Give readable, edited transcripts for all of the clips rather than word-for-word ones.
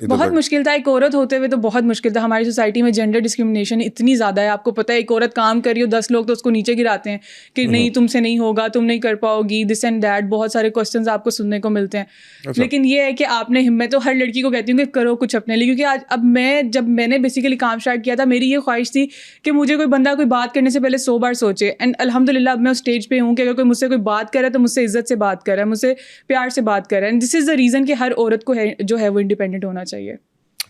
بہت مشکل تھا. ایک عورت ہوتے ہوئے تو بہت مشکل تھا. ہماری سوسائٹی میں جینڈر ڈسکرمنیشن اتنی زیادہ ہے. آپ کو پتہ ہے ایک عورت کام کر رہی ہو 10 لوگ تو اس کو نیچے گراتے ہیں کہ نہیں تم سے نہیں ہوگا, تم نہیں کر پاؤ گی, دس اینڈ دیٹ. بہت سارے کوسچنز آپ کو سننے کو ملتے ہیں. لیکن یہ ہے کہ آپ نے, میں تو ہر لڑکی کو کہتی ہوں کہ کرو کچھ اپنے لیے, کیونکہ آج اب جب میں نے بیسیکلی کام اسٹارٹ کیا تھا, میری یہ خواہش تھی کہ مجھے کوئی بندہ کوئی بات کرنے سے پہلے 100 بار سوچے. اینڈ الحمد للہ اب میں اس اسٹیج پہ ہوں کہ اگر کوئی مجھ سے کوئی بات کرے تو مجھ سے عزت سے بات کرے, مجھ سے پیار سے بات کرے. And this is the reason کہ ہر عورت کو جو ہے وہ انڈیپینڈنٹ ہونا چاہیے.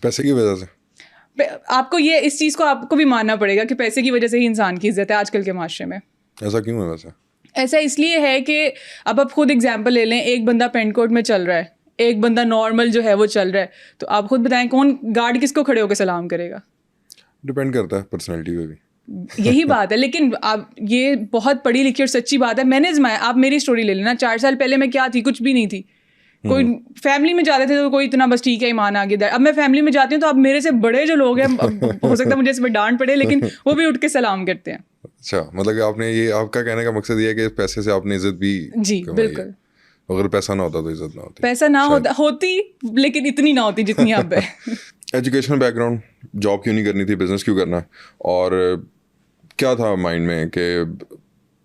پیسے کی وجہ سے آپ کو یہ اس چیز کو آپ کو بھی ماننا پڑے گا کہ پیسے کی وجہ سے ہی انسان کی عزت ہے آج کل کے معاشرے میں. ایسا کیوں ہے ویسے؟ ایسا اس لیے ہے کہ اب آپ خود اگزامپل لے لیں, ایک بندہ پینٹ کوٹ میں چل رہا ہے, ایک بندہ نارمل جو ہے وہ چل رہا ہے, تو آپ خود بتائیں کون گارڈ کس کو کھڑے ہو کے سلام کرے گا؟ ڈپینڈ کرتا ہے پرسنالٹی پہ بھی. یہی بات ہے. لیکن آپ یہ بہت پڑھی لکھی اور سچی بات ہے, میں نے آزمایا. آپ میری اسٹوری لے لینا, 4 سال پہلے میں کیا تھی, کچھ بھی نہیں تھی. کوئی فیملی میں جاتے تھے تو کوئی اتنا بس ٹھیک ہے ایمان آ گیا. اب میں فیملی میں جاتی ہوں تو اب میرے سے بڑے جو لوگ ہیں, ہو سکتا ہے مجھے اس پہ ڈانٹ پڑے, لیکن وہ بھی اٹھ کے سلام کرتے ہیں. اچھا, مطلب کہ آپ نے یہ, آپ کا کہنے کا مقصد یہ ہے کہ پیسے سے آپ نے عزت بھی. جی بالکل. اگر پیسہ نہ ہوتا تو عزت نہ ہوتی. پیسہ نہ ہوتی لیکن اتنی نہ ہوتی جتنی اب ہے. ایجوکیشنل بیک گراؤنڈ, جاب کیوں نہیں کرنی تھی, بزنس کیوں کرنا, اور کیا تھا مائنڈ میں کہ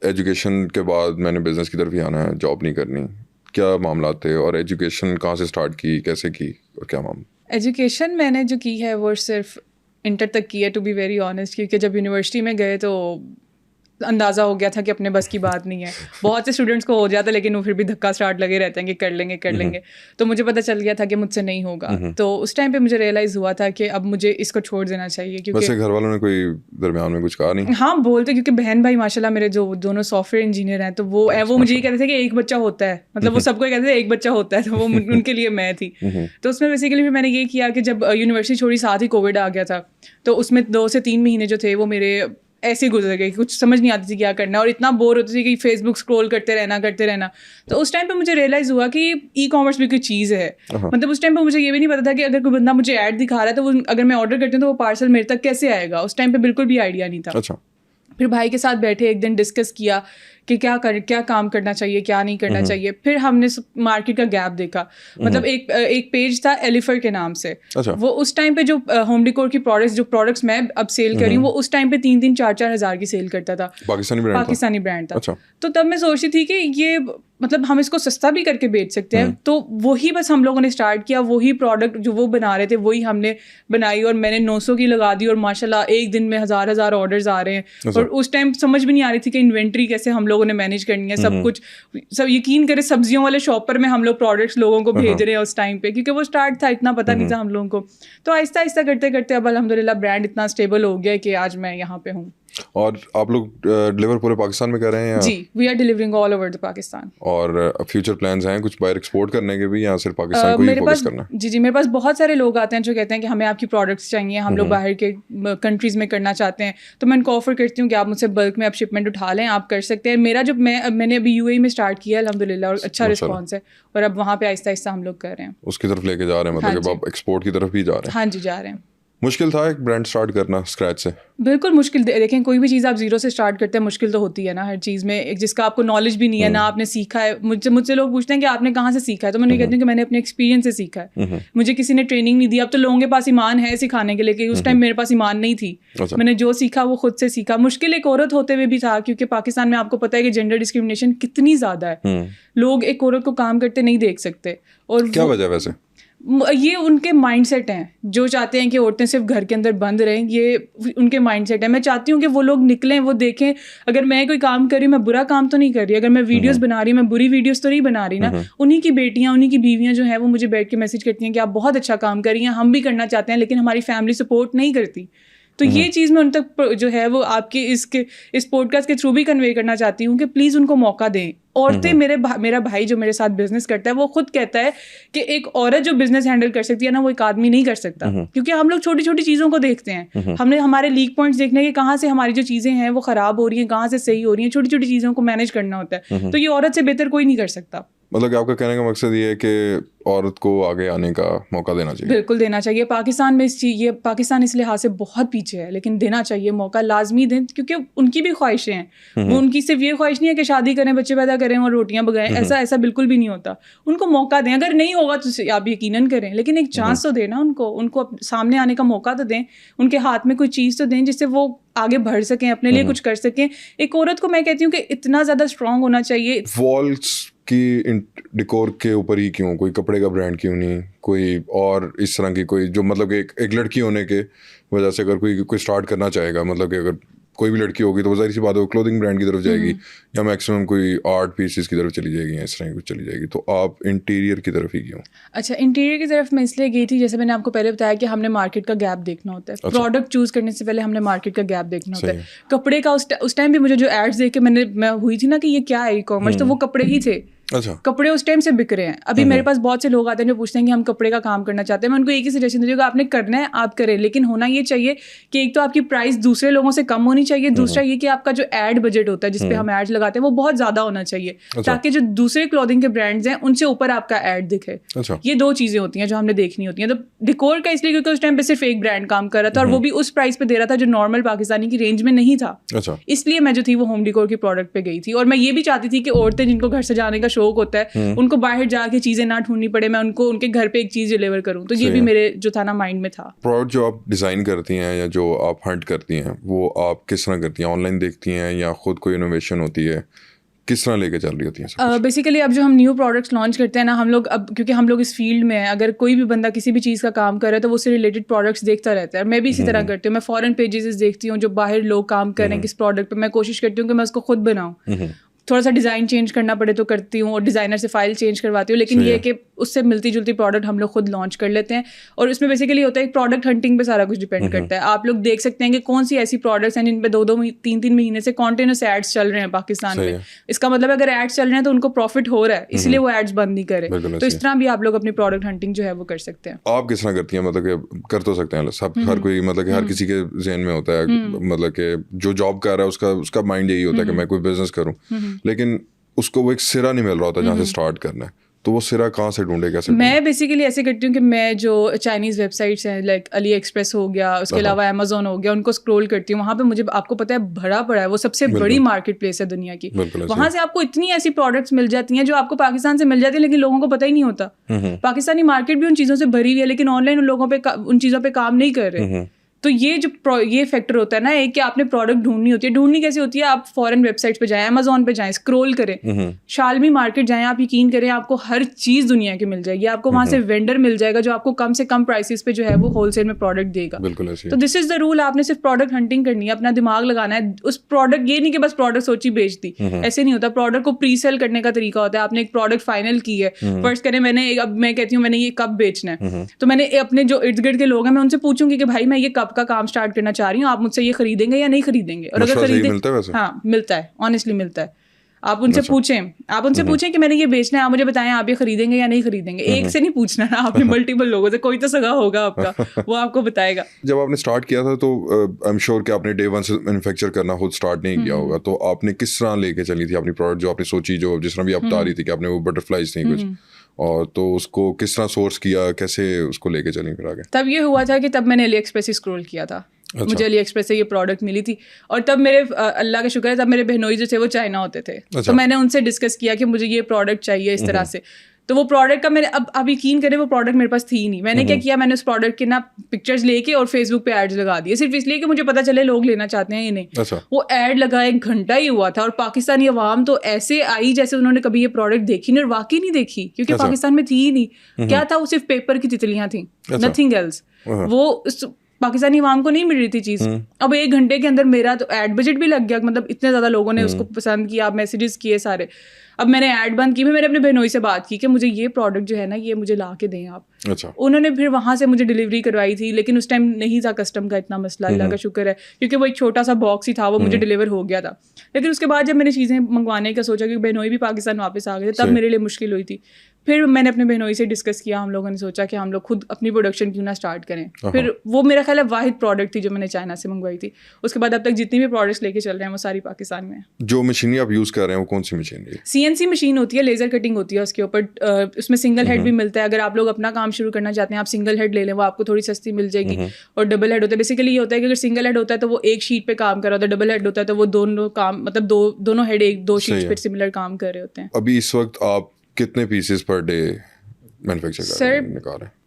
ایجوکیشن کے بعد میں نے بزنس کی طرف ہی آنا ہے, جاب نہیں کرنی؟ کیا معاملات تھے, اور ایجوکیشن کہاں سے اسٹارٹ کی, کیسے کی, اور کیا معاملہ؟ ایجوکیشن میں نے جو کی ہے وہ صرف انٹر تک کی ہے, ٹو بی ویری آنیسٹ, کیونکہ جب یونیورسٹی میں گئے تو اندازہ ہو گیا تھا کہ اپنے بس کی بات نہیں ہے. بہت سے اسٹوڈنٹس کو ہو جاتا ہے لیکن وہ پھر بھی دھکا اسٹارٹ لگے رہتے ہیں کہ کر لیں گے. تو مجھے پتہ چل گیا تھا کہ مجھ سے نہیں ہوگا. تو اس ٹائم پہ مجھے ریئلائز ہوا تھا کہ اب مجھے اس کو چھوڑ دینا چاہیے. کیونکہ گھر والوں نے کوئی درمیان میں کچھ کہا نہیں؟ ہاں بولتے, کیونکہ بہن بھائی ماشاء اللہ میرے جو دونوں سافٹ ویئر انجینئر ہیں, تو وہ مجھے یہ کہتے تھے کہ ایک بچہ ہوتا ہے, مطلب وہ سب کو کہتے تھے ایک بچہ ہوتا ہے, تو وہ ان کے لیے میں تھی. تو اس میں بیسیکلی میں نے یہ کیا کہ جب یونیورسٹی چھوڑی ساتھ ہی کووڈ آ گیا تھا, تو اس میں 2 سے 3 مہینے جو تھے وہ میرے ایسے گزر گئے, کچھ سمجھ نہیں آتی تھی کیا کرنا, اور اتنا بور ہوتی تھی کہ فیس بک اسکرول کرتے رہنا. تو اس ٹائم پہ مجھے ریئلائز ہوا کہ ای کامرس بھی کوئی چیز ہے. مطلب اس ٹائم پہ مجھے یہ بھی نہیں پتا تھا کہ اگر کوئی بندہ مجھے ایڈ دکھا رہا ہے تو وہ اگر میں آرڈر کرتی ہوں تو وہ پارسل میرے تک کیسے آئے گا. اس ٹائم پہ بالکل بھی آئیڈیا نہیں تھا. پھر بھائی کے ساتھ بیٹھے, ایک دن ڈسکس کیا کہ کیا کام کرنا چاہیے, کیا نہیں کرنا چاہیے. پھر ہم نے مارکیٹ کا گیپ دیکھا. مطلب ایک پیج تھا ایلیفر کے نام سے, وہ اس ٹائم پہ جو ہوم ڈیکور کی پروڈکٹس میں اب سیل کر رہی ہوں, وہ اس ٹائم پہ 3-4 ہزار کی سیل کرتا تھا. پاکستانی برانڈ تھا. تو تب میں سوچتی تھی کہ یہ مطلب ہم اس کو سستا بھی کر کے بیچ سکتے ہیں. تو وہی بس ہم لوگوں نے اسٹارٹ کیا, وہی پروڈکٹ جو وہ بنا رہے تھے وہی ہم نے بنائی, اور میں نے 900 کی لگا دی, اور ماشاء اللہ ایک دن میں 1000 آرڈرز آ رہے ہیں. اور اس ٹائم سمجھ بھی نہیں آ رہی تھی کہ انوینٹری کیسے ہم لوگوں نے مینیج کرنی ہے, سب کچھ. سب یقین کرے سبزیوں والے شاپ پر میں ہم لوگ پروڈکٹس لوگوں کو بھیج رہے ہیں اس ٹائم پہ, کیونکہ وہ اسٹارٹ تھا, اتنا پتہ نہیں تھا ہم لوگوں کو. تو آہستہ آہستہ کرتے کرتے اب الحمد للہ برانڈ اتنا اسٹیبل ہو گیا کہ آج میں یہاں پہ ہوں. اور آپ لوگ ڈلیور پورے پاکستان میں کر رہے ہیں؟ جی, we are delivering all over the Pakistan. اور فیوچر پلانز ہیں کچھ باہر ایکسپورٹ کرنے کے بھی, یا صرف پاکستان کو ہی فوکس کرنا ہے؟ جی میرے پاس بہت سارے لوگ آتے ہیں جو کہتے ہیں کہ ہمیں آپ کی پروڈکٹس چاہیے, ہم لوگ باہر کے کنٹریز میں کرنا چاہتے ہیں. تو میں ان کو آفر کرتی ہوں کہ آپ مجھ سے بلک میں آپ شپمنٹ اٹھا لیں, آپ کر سکتے ہیں. میرا جو میں نے ابھی UAE میں اسٹارٹ کیا ہے الحمد للہ, اور اچھا رسپانس ہے, اور اب وہاں پہ آہستہ آہستہ ہم لوگ کر رہے ہیں, اس کی طرف لے کے جا رہے ہیں. مطلب کہ آپ ایکسپورٹ کی طرف بھی جا رہے ہیں؟ ہاں جی جا رہے ہیں. مشکل تھا ایک برانڈ اسٹارٹ کرنا اسکریچ سے؟ بالکل مشکل. دیکھیں کوئی بھی چیز آپ زیرو سے اسٹارٹ کرتے ہیں مشکل تو ہوتی ہے نا ہر چیز میں, جس کا آپ کو نالج بھی نہیں ہے, نہ آپ نے سیکھا ہے. مجھ سے لوگ پوچھتے ہیں کہ آپ نے کہاں سے سیکھا ہے, تو میں نے کہتی ہوں کہ میں نے اپنے ایکسپیرینس سے سیکھا ہے. مجھے کسی نے ٹریننگ نہیں دی. اب تو لوگوں کے پاس ایمان ہے سکھانے کے لیے, کہ اس ٹائم میرے پاس ایمان نہیں تھی. میں نے جو سیکھا وہ خود سے سیکھا. مشکل ایک عورت ہوتے ہوئے بھی تھا, کیونکہ پاکستان میں آپ کو پتہ ہے کہ جینڈر ڈسکرمنیشن کتنی زیادہ ہے. لوگ ایک عورت کو کام کرتے نہیں دیکھ سکتے. اور کیا وجہ ویسے؟ یہ ان کے مائنڈ سیٹ ہیں, جو چاہتے ہیں کہ عورتیں صرف گھر کے اندر بند رہیں, یہ ان کے مائنڈ سیٹ ہے. میں چاہتی ہوں کہ وہ لوگ نکلیں, وہ دیکھیں اگر میں کوئی کام کر رہی ہوں میں برا کام تو نہیں کر رہی, اگر میں ویڈیوز بنا رہی ہوں میں بری ویڈیوز تو نہیں بنا رہی نا. انہیں کی بیٹیاں, انہیں کی بیویاں جو ہیں وہ مجھے بیٹھ کے میسج کرتی ہیں کہ آپ بہت اچھا کام کر رہی ہیں, ہم بھی کرنا چاہتے ہیں, لیکن ہماری فیملی سپورٹ نہیں کرتی. تو یہ چیز میں ان تک جو ہے وہ آپ کے اس پوڈ کاسٹ کے تھرو بھی کنوے کرنا چاہتی ہوں کہ پلیز ان کو موقع دیں. عورتیں, میرا بھائی جو میرے ساتھ بزنس کرتا ہے وہ خود کہتا ہے کہ ایک عورت جو بزنس ہینڈل کر سکتی ہے نا, وہ ایک آدمی نہیں کر سکتا. کیونکہ ہم لوگ چھوٹی چھوٹی چیزوں کو دیکھتے ہیں, ہم نے ہمارے لیک پوائنٹس دیکھنے کے کہاں سے ہماری جو چیزیں ہیں وہ خراب ہو رہی ہیں, کہاں سے صحیح ہو رہی ہیں, چھوٹی چھوٹی چیزوں کو مینیج کرنا ہوتا ہے. تو یہ عورت سے بہتر کوئی نہیں کر سکتا. مطلب کہ آپ کا کہنے کا مقصد یہ ہے کہ عورت کو آگے آنے کا موقع دینا چاہیے. بالکل دینا چاہیے. پاکستان میں یہ پاکستان اس لحاظ سے بہت پیچھے ہے, لیکن دینا چاہیے موقع, لازمی دیں, کیونکہ ان کی بھی خواہشیں ہیں. وہ ان کی صرف یہ خواہش نہیں ہے کہ شادی کریں, بچے پیدا کریں اور روٹیاں بگائیں, ایسا بالکل بھی نہیں ہوتا. ان کو موقع دیں, اگر نہیں ہوگا تو آپ یقیناً کریں, لیکن ایک چانس تو دیں نا ان کو سامنے آنے کا موقع تو دیں, ان کے ہاتھ میں کوئی چیز تو دیں جس سے وہ آگے بڑھ سکیں, اپنے لیے کچھ کر سکیں. ایک عورت کو میں کہتی ہوں کہ اتنا زیادہ اسٹرانگ ہونا چاہیے. والس کی ڈیکور کے اوپر ہی کیوں, کوئی کپڑے کا برانڈ کیوں نہیں, کوئی اور اس طرح کی کوئی جو مطلب کہ ایک لڑکی ہونے کے وجہ سے اگر کوئی اسٹارٹ کرنا چاہے گا, مطلب کہ اگر کوئی بھی لڑکی ہوگی تو وہ ظاہر سی بات ہے وہ کلوتھنگ برانڈ کی طرف جائے گی یا میکسیمم کوئی آرٹ پیسز کی طرف چلی جائے گی یا اس طرح کی کچھ چلی جائے گی. تو آپ انٹیریئر کی طرف ہی کیوں؟ اچھا, انٹیریئر کی طرف میں اس لیے گئی تھی, جیسے میں نے آپ کو پہلے بتایا کہ ہم نے مارکیٹ کا گیپ دیکھنا ہوتا ہے. پروڈکٹ چوز کرنے سے پہلے ہم نے مارکیٹ کا گیپ دیکھنا ہوتا ہے. کپڑے کا اس ٹائم بھی مجھے جو ایڈس دیکھ کے میں ہوئی تھی نا کہ یہ کیا ہے ای کامرس, تو وہ کپڑے ہی تھے. اچھا, کپڑے اس ٹائم سے بک رہے ہیں. ابھی میرے پاس بہت سے لوگ آتے ہیں جو پوچھتے ہیں کہ ہم کپڑے کا کام کرنا چاہتے ہیں. میں ان کو ایک ہی سجیشن دیتی ہوں کہ آپ نے کرنا ہے آپ کریں, لیکن ہونا یہ چاہیے کہ ایک تو آپ کی پرائز دوسرے لوگوں سے کم ہونی چاہیے, دوسرا یہ کہ آپ کا جو ایڈ بجٹ ہوتا ہے جس پہ ہم ایڈ لگاتے ہیں وہ بہت زیادہ ہونا چاہیے, تاکہ جو دوسرے کلوتھنگ کے برانڈز ہیں ان سے اوپر آپ کا ایڈ دکھے. یہ دو چیزیں ہوتی ہیں جو ہم نے دیکھنی ہوتی ہیں. تو ڈیکور کا اس لیے کیونکہ اس ٹائم پہ صرف ایک برانڈ کام کر رہا تھا, اور وہ بھی اس پرائز پہ دے رہا تھا جو نارمل پاکستانی کی رینج میں نہیں تھا. اس لیے میں جو تھی وہ ہوم ڈیکور کی پروڈکٹ پہ گئی تھی. اور میں یہ بھی چاہتی تھی کہ عورتیں جن کو گھر سے جانے کا شوق ہوتا ہے ان کو باہر جا کے چیزیں نہ ڈھونڈنی پڑے, میں ان کو ان کے گھر پہ ایک چیز ڈیلیور کروں. تو یہ بھی میرے جو تھا نا مائنڈ میں تھا. پروڈکٹ جو آپ ڈیزائن کرتی ہیں یا جو آپ ہنٹ کرتی ہیں وہ آپ کس طرح کرتی ہیں, آن لائن دیکھتی ہیں یا خود کوئی انوویشن ہوتی ہے, کس طرح لے کے چل رہی ہوتی ہیں؟ بیسیکلی اب جو ہم نیو پروڈکٹس لانچ کرتے ہیں نا, ہم لوگ اب کیونکہ ہم لوگ اس فیلڈ میں ہیں, اگر کوئی بھی بندہ کسی بھی چیز کا کام کر رہا ہے تو وہ اس سے ریلیٹڈ پروڈکٹس دیکھتا رہتا ہے. میں بھی اسی طرح کرتی ہوں, میں فورن پیجز دیکھتی ہوں جو باہر لوگ کام کر رہے ہیں کس پروڈکٹ پہ, میں کوشش کرتی ہوں کہ میں اس کو خود بناؤں. تھوڑا سا ڈیزائن چینج کرنا پڑے تو کرتی ہوں, اور ڈیزائنر سے فائل چینج کرواتی ہوں, لیکن یہ کہ اس سے ملتی جلتی پروڈکٹ ہم لوگ خود لانچ کر لیتے ہیں. اور اس میں بیسیکلی ہوتا ہے ایک پروڈکٹ ہنٹنگ پہ سارا کچھ ڈیپینڈ کرتا ہے. آپ لوگ دیکھ سکتے ہیں کہ کون سی ایسی پروڈکٹس ہیں جن پہ 2-3 مہینے سے کنٹینیوس ایڈس چل رہے ہیں پاکستان میں. اس کا مطلب اگر ایڈس چل رہے ہیں تو ان کو پروفٹ ہو رہا ہے, اس لیے وہ ایڈس بند نہیں کرے. تو اس طرح بھی آپ لوگ اپنی پروڈکٹ ہنٹنگ جو ہے وہ کر سکتے ہیں. آپ کس طرح کرتی ہیں, مطلب کہ کر تو سکتے ہیں سب, ہر کوئی, مطلب کہ ہر کسی کے ذہن میں ہوتا ہے, مطلب کہ جو جاب کر رہا ہے اس کا مائنڈ یہی ہوتا ہے کہ میں کوئی بزنس کروں, لیکن اس کو وہ ایک سرا نہیں مل رہا ہوتا جہاں سے اسٹارٹ کرنا ہے. تو وہ سرا کہاں سے ڈھونڈے, کیسے؟ میں بیسیکلی ایسے کرتی ہوں کہ میں جو چائنیز ویب سائٹس ہیں لائک علی ایکسپریس ہو گیا, اس کے علاوہ امیزون ہو گیا, ان کو اسکرول کرتی ہوں. وہاں پہ مجھے آپ کو پتہ ہے بھرا پڑا ہے, وہ سب سے بڑی مارکیٹ پلیس ہے دنیا کی. وہاں سے آپ کو اتنی ایسی پروڈکٹس مل جاتی ہیں جو آپ کو پاکستان سے مل جاتی ہیں لیکن لوگوں کو پتہ ہی نہیں ہوتا. پاکستانی مارکیٹ بھی ان چیزوں سے بھری ہوئی ہے, لیکن آن لائن ان لوگوں پہ ان چیزوں پہ کام نہیں کر رہے. تو یہ فیکٹر ہوتا ہے نا ایک, کہ آپ نے پروڈکٹ ڈھونڈنی ہوتی ہے. ڈھونڈنی کیسے ہوتی ہے, آپ فورن ویب سائٹس پہ جائیں, امیزون پہ جائیں, اسکرول کریں, شالمی مارکیٹ جائیں, آپ یقین کریں آپ کو ہر چیز دنیا کی مل جائے گی. آپ کو وہاں سے وینڈر مل جائے گا جو آپ کو کم سے کم پرائسز پہ جو ہے وہ ہول سیل میں پروڈکٹ دے گا. تو دس از دا رول. آپ نے صرف پروڈکٹ ہنٹنگ کرنی ہے, اپنا دماغ لگانا ہے. اس پروڈکٹ یہ نہیں کہ بس پروڈکٹ سوچی بیچ دی, ایسے نہیں ہوتا. پروڈکٹ کو پری سیل کرنے کا طریقہ ہوتا ہے. آپ نے ایک پروڈکٹ فائنل کی ہے, فرض کریں اب میں کہتی ہوں میں نے یہ کب بیچنا ہے, تو میں نے اپنے جو ارد گرد کے لوگ ہیں میں ان سے پوچھوں گی کہ بھائی میں یہ کب کا کام اسٹارٹ کرنا چاہ رہی ہوں, آپ مجھ سے یہ خریدیں گے یا نہیں خریدیں گے. اور اگر خریدیں, ہاں ملتا ہے, آنیسٹلی ملتا ہے. آپ ان سے پوچھیں کہ میں نے یہ بیچنا ہے, آپ مجھے بتائیں آپ یہ خریدیں گے یا نہیں خریدیں گے. ایک سے نہیں پوچھنا نا, آپ نے ملٹیپل لوگوں سے, کوئی تو سگا ہوگا آپ کا, وہ آپ کو بتائے گا. جب آپ نے اسٹارٹ کیا تھا تو آئی ایم شیور کہ آپ نے ڈے ون سے مینوفیکچر کرنا خود اسٹارٹ نہیں کیا ہوگا, تو آپ نے کس طرح لے کے چلی تھی اپنی پروڈکٹ جو آپ نے سوچی, جو جس طرح بھی آپ بتا رہی تھی کہ آپ نے وہ بٹرفلائز تھیں کچھ, اور تو اس کو کس طرح سورس کیا, کیسے اس کو لے کے چلیں پھر آگے؟ تب یہ ہوا تھا کہ تب میں نے علی ایکسپریس ہی اسکرول کیا تھا. مجھے علی ایکسپریس سے یہ پروڈکٹ ملی تھی, اور تب میرے اللہ کا شکر ہے تب میرے بہنوئی جو تھے وہ چائنا ہوتے تھے, تو میں نے ان سے ڈسکس کیا کہ مجھے یہ پروڈکٹ چاہیے اس طرح سے. تو وہ پروڈکٹ کا میں نے اب یقین کریں وہ پروڈکٹ میرے پاس تھی ہی نہیں. میں نے کیا کیا, میں نے اس پروڈکٹ کے نا پکچرز لے کے اور فیس بک پہ ایڈز لگا دیے, صرف اس لیے کہ مجھے پتا چلے لوگ لینا چاہتے ہیں یا نہیں. وہ ایڈ لگا 1 گھنٹہ ہی ہوا تھا, اور پاکستانی عوام تو ایسے آئی جیسے انہوں نے کبھی یہ پروڈکٹ دیکھی نہیں, اور واقعی نہیں دیکھی کیونکہ پاکستان میں تھی ہی نہیں. کیا تھا, وہ صرف پیپر کی تتلیاں تھیں, نتھنگ ایلس. وہ پاکستانی عوام کو نہیں مل رہی تھی چیز. اب 1 گھنٹے کے اندر میرا تو ایڈ بجٹ بھی لگ گیا, مطلب اتنے زیادہ لوگوں نے اس کو پسند کیا, میسیجز کیے سارے. اب میں نے ایڈ بند کی, میں نے اپنے بہنوئی سے بات کی کہ مجھے یہ پروڈکٹ جو ہے نا یہ مجھے لا کے دیں آپ. انہوں نے پھر وہاں سے مجھے ڈلیوری کروائی تھی, لیکن اس ٹائم نہیں تھا کسٹم کا اتنا مسئلہ, اللہ کا شکر ہے, کیونکہ وہ ایک چھوٹا سا باکس ہی تھا, وہ مجھے ڈلیور ہو گیا تھا. لیکن اس کے بعد جب میں نے چیزیں منگوانے کا سوچا, کہ بہنوئی بھی پاکستان واپس آ گئے تھے, تب میرے لیے مشکل ہوئی تھی. پھر میں نے اپنے بہنوئی سے ڈسکس کیا, ہم لوگوں نے سوچا کہ ہم لوگ خود اپنی پروڈکشن کیوں نہ اسٹارٹ کریں. پھر وہ میرا خیال ہے واحد پروڈکٹ تھی جو میں نے چائنا سے منگوائی تھی. اس کے بعد اب تک جتنی بھی پروڈکٹس لے کے چل رہے ہیں وہ ساری پاکستان میں ہیں. جو مشینیں آپ یوز کر رہے ہیں وہ کون سی مشین ہے؟ CNC مشین ہوتی ہے, لیزر کٹنگ ہوتی ہے اس کے اوپر, اس میں سنگل ہیڈ بھی ملتا ہے. اگر آپ لوگ اپنا کام شروع کرنا چاہتے ہیں آپ سنگل ہیڈ لے لیں, وہ آپ کو تھوڑی سستی مل جائے گی. اور ڈبل ہیڈ ہوتا ہے, بیسیکلی یہ ہوتا ہے کہ اگر سنگل ہیڈ ہوتا ہے تو وہ ایک شیٹ پہ کام کر رہا ہوتا ہے, ڈبل ہیڈ ہوتا ہے تو وہ دونوں کام مطلب دونوں ہیڈ ایک دو شیٹ پہ سملر کام کر رہے ہوتے ہیں. ابھی اس وقت آپ کتنے پیسز پر ڈے مینوفیکچر سر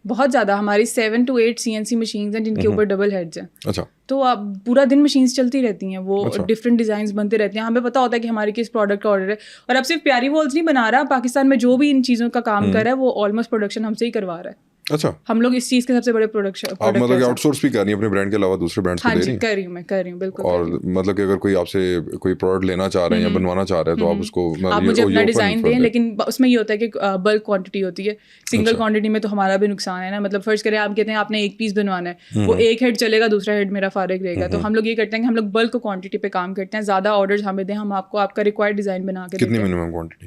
بہت زیادہ, ہماری 7 to 8 CNC مشینز ہیں جن کے اوپر ڈبل ہیڈز ہیں. اچھا, تو آپ پورا دن مشینز چلتی رہتی ہیں, وہ ڈفرینٹ ڈیزائنس بنتے رہتے ہیں. ہمیں پتہ ہوتا ہے کہ ہماری کس پروڈکٹ کا آرڈر ہے. اور اب صرف پیاری والز نہیں بنا رہا, پاکستان میں جو بھی ان چیزوں کا کام کر رہا ہے وہ آلموسٹ پروڈکشن ہم سے ہی کروا رہا ہے. اچھا, ہم لوگ اس چیز کے سب سے بڑے پروڈکشن آپ مطلب کہ آؤٹ سورس بھی کر رہی ہیں اپنے برانڈ کے علاوہ دوسرے برانڈس کو دے رہی ہیں؟ کر رہی ہوں بالکل. اور مطلب کہ اگر کوئی آپ سے کوئی پروڈکٹ لینا چاہ رہے ہیں یا بنوانا چاہ رہے ہیں تو آپ اس کو آپ مجھے اپنا ڈیزائن دیں, لیکن اس میں یہ ہوتا ہے کہ بلک کوانٹٹی ہوتی ہے. سنگل کوانٹٹی میں تو ہمارا بھی نقصان ہے نا. مطلب فرض کریں آپ کہتے ہیں آپ نے ایک پیس بنوانا ہے, وہ ایک ہیڈ چلے گا دوسرا ہیڈ میرا فارغ رہے گا. تو ہم لوگ یہ کرتے ہیں کہ ہم لوگ بلک کوانٹٹی پہ کام کرتے ہیں. زیادہ آرڈرز ہمیں دیں, ہم آپ کو آپ کا ریکوائرڈ ڈیزائن بنا کے. کتنی منیمم کوانٹٹی؟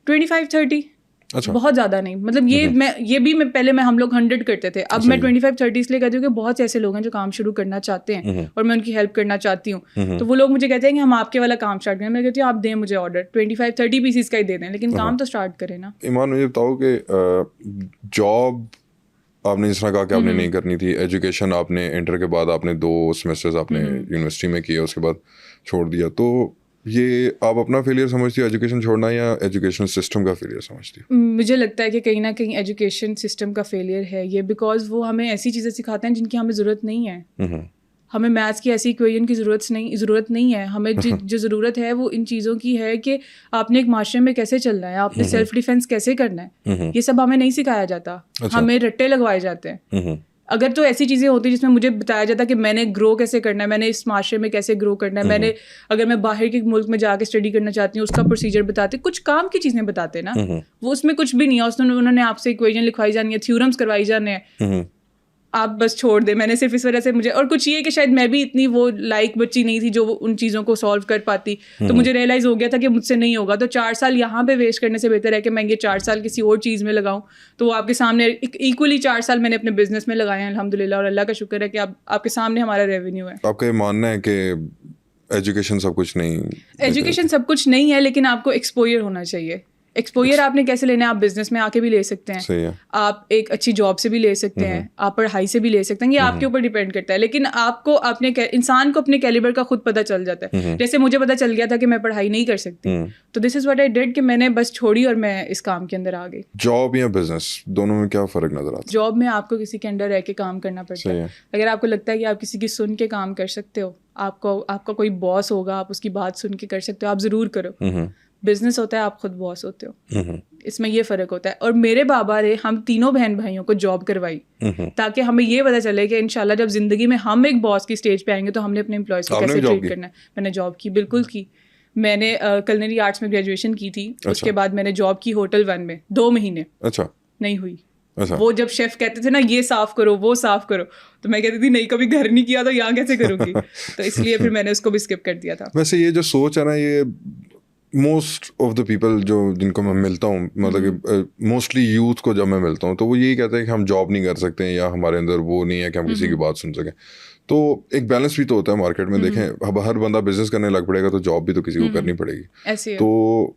25-30. بہت زیادہ نہیں, مطلب یہ بھی پہلے ہم لوگ 100 کرتے تھے, اب میں 25-30 اس لیے کہتی ہوں کہ بہت سے ایسے لوگ ہیں جو کام شروع کرنا چاہتے ہیں اور میں ان کی ہیلپ کرنا چاہتی ہوں. تو وہ لوگ مجھے کہتے ہیں کہ ہم آپ کے والا کام اسٹارٹ کریں. میں کہتی ہوں آپ دیں مجھے آرڈر 25-30 پیسز کا ہی دے دیں, لیکن کام تو اسٹارٹ کریں نا. ایمان مجھے بتاؤ کہ جاب آپ نے جس طرح کہا کہ آپ نے نہیں کرنی تھی, ایجوکیشن آپ نے انٹر کے بعد آپ نے 2 سیمسٹرز آپ نے یونیورسٹی میں کیے, اس کے بعد چھوڑ دیا. تو یہ آپ اپنا فیلئر سمجھتی ہو ایجوکیشن چھوڑنا, یا ایجوکیشن سسٹم کا فیلئر سمجھتی ہو؟ مجھے لگتا ہے کہ کہیں نہ کہیں ایجوکیشن سسٹم کا فیلئر ہے یہ, بیکاز وہ ہمیں ایسی چیزیں سکھاتے ہیں جن کی ہمیں ضرورت نہیں ہے. ہمیں میتھس کی ایسی ایکویشن کی ضرورت نہیں ہے. ہمیں جو ضرورت ہے وہ ان چیزوں کی ہے کہ آپ نے ایک معاشرے میں کیسے چلنا ہے, آپ نے سیلف ڈیفینس کیسے کرنا ہے. یہ سب ہمیں نہیں سکھایا جاتا, ہمیں رٹے لگوائے جاتے ہیں. اگر تو ایسی چیزیں ہوتی جس میں مجھے بتایا جاتا کہ میں نے گرو کیسے کرنا ہے, میں نے اس معاشرے میں کیسے گرو کرنا ہے, اگر میں باہر کے ملک میں جا کے اسٹڈی کرنا چاہتی ہوں اس کا پروسیجر بتاتے, کچھ کام کی چیزیں بتاتے نا. وہ اس میں کچھ بھی نہیں ہے, اس میں انہوں نے آپ سے ایکویشن لکھوائی جانی ہے, تھیورمس کروائی جانے ہیں, آپ بس چھوڑ دیں. میں نے صرف اس وجہ سے مجھے, اور کچھ یہ کہ شاید میں بھی اتنی وہ لائق بچی نہیں تھی جو ان چیزوں کو سالو کر پاتی, تو مجھے ریئلائز ہو گیا تھا کہ مجھ سے نہیں ہوگا. تو 4 سال یہاں پہ ویسٹ کرنے سے بہتر ہے کہ میں یہ 4 سال کسی اور چیز میں لگاؤں. تو وہ آپ کے سامنے ایکولی 4 سال میں نے اپنے بزنس میں لگائے ہیں الحمد للہ, اور اللہ کا شکر ہے کہ آپ کے سامنے ہمارا ریونیو ہے. آپ کا یہ ماننا ہے کہ ایجوکیشن سب کچھ نہیں؟ ایجوکیشن سب کچھ نہیں ہے, لیکن آپ کو ایکسپوئر ہونا چاہیے. ایکسپوئر آپ نے کیسے لینا ہے, آپ بزنس میں آ کے بھی لے سکتے ہیں, آپ ایک اچھی جاب سے بھی لے سکتے ہیں, آپ پڑھائی سے بھی لے سکتے ہیں, یہ آپ کے اوپر ڈیپینڈ کرتا ہے. لیکن آپ کو اپنے انسان کو اپنے کیلیبر کا خود پتہ چل جاتا ہے. جیسے مجھے پتہ چل گیا تھا کہ میں پڑھائی نہیں کر سکتی, تو دس از واٹ آئی ڈیڈ کہ میں نے بس چھوڑی اور میں اس کام کے اندر آ گئی. جاب یا بزنس دونوں میں کیا فرق نظر آتا ہے؟ جاب میں آپ کو کسی کے انڈر رہ کے کام کرنا پڑتا ہے. اگر آپ کو لگتا ہے کہ آپ کسی کی سن کے کام کر سکتے ہو, آپ کا کوئی باس ہوگا, آپ اس کی بات سن کے کر سکتے ہو, آپ ضرور کرو. بزنس ہوتا ہے آپ خود باس ہوتے ہو, اس میں یہ فرق ہوتا ہے. اور میرے بابا نے ہم تینوں بہن بھائیوں کو جاب کروائی تاکہ ہمیں یہ پتہ چلے کہ انشاءاللہ جب زندگی میں ہم ایک باس کی اسٹیج پہ آئیں گے تو ہم نے اپنے امپلائیز کو کیسے ٹریٹ کرنا ہے. میں نے جاب کی, بالکل کی. میں نے کلنری آرٹس میں گریجویشن کی تھی, اس کے بعد میں نے جاب کی ہوٹل 1 میں 2 مہینے. اچھا, نہیں ہوئی. وہ جب شیف کہتے تھے نا یہ صاف کرو وہ صاف کرو, تو میں کہتی تھی نہیں کبھی گھر نہیں کیا تو یہاں کیسے کروں گی. تو اس لیے پھر میں نے اس کو بھی اسکپ کر دیا تھا. ویسے یہ جو سوچ ہے نا, یہ موسٹ آف دا پیپل جو جن کو میں ملتا ہوں, مطلب کہ موسٹلی یوتھ کو جب میں ملتا ہوں تو وہ یہی کہتے ہیں کہ ہم جاب نہیں کر سکتے یا ہمارے اندر وہ نہیں ہے کہ ہم کسی کی بات سن سکیں. تو ایک بیلنس بھی تو ہوتا ہے مارکیٹ میں. دیکھیں اب ہر بندہ بزنس کرنے لگ پڑے گا تو جاب بھی تو کسی کو کرنی پڑے گی. تو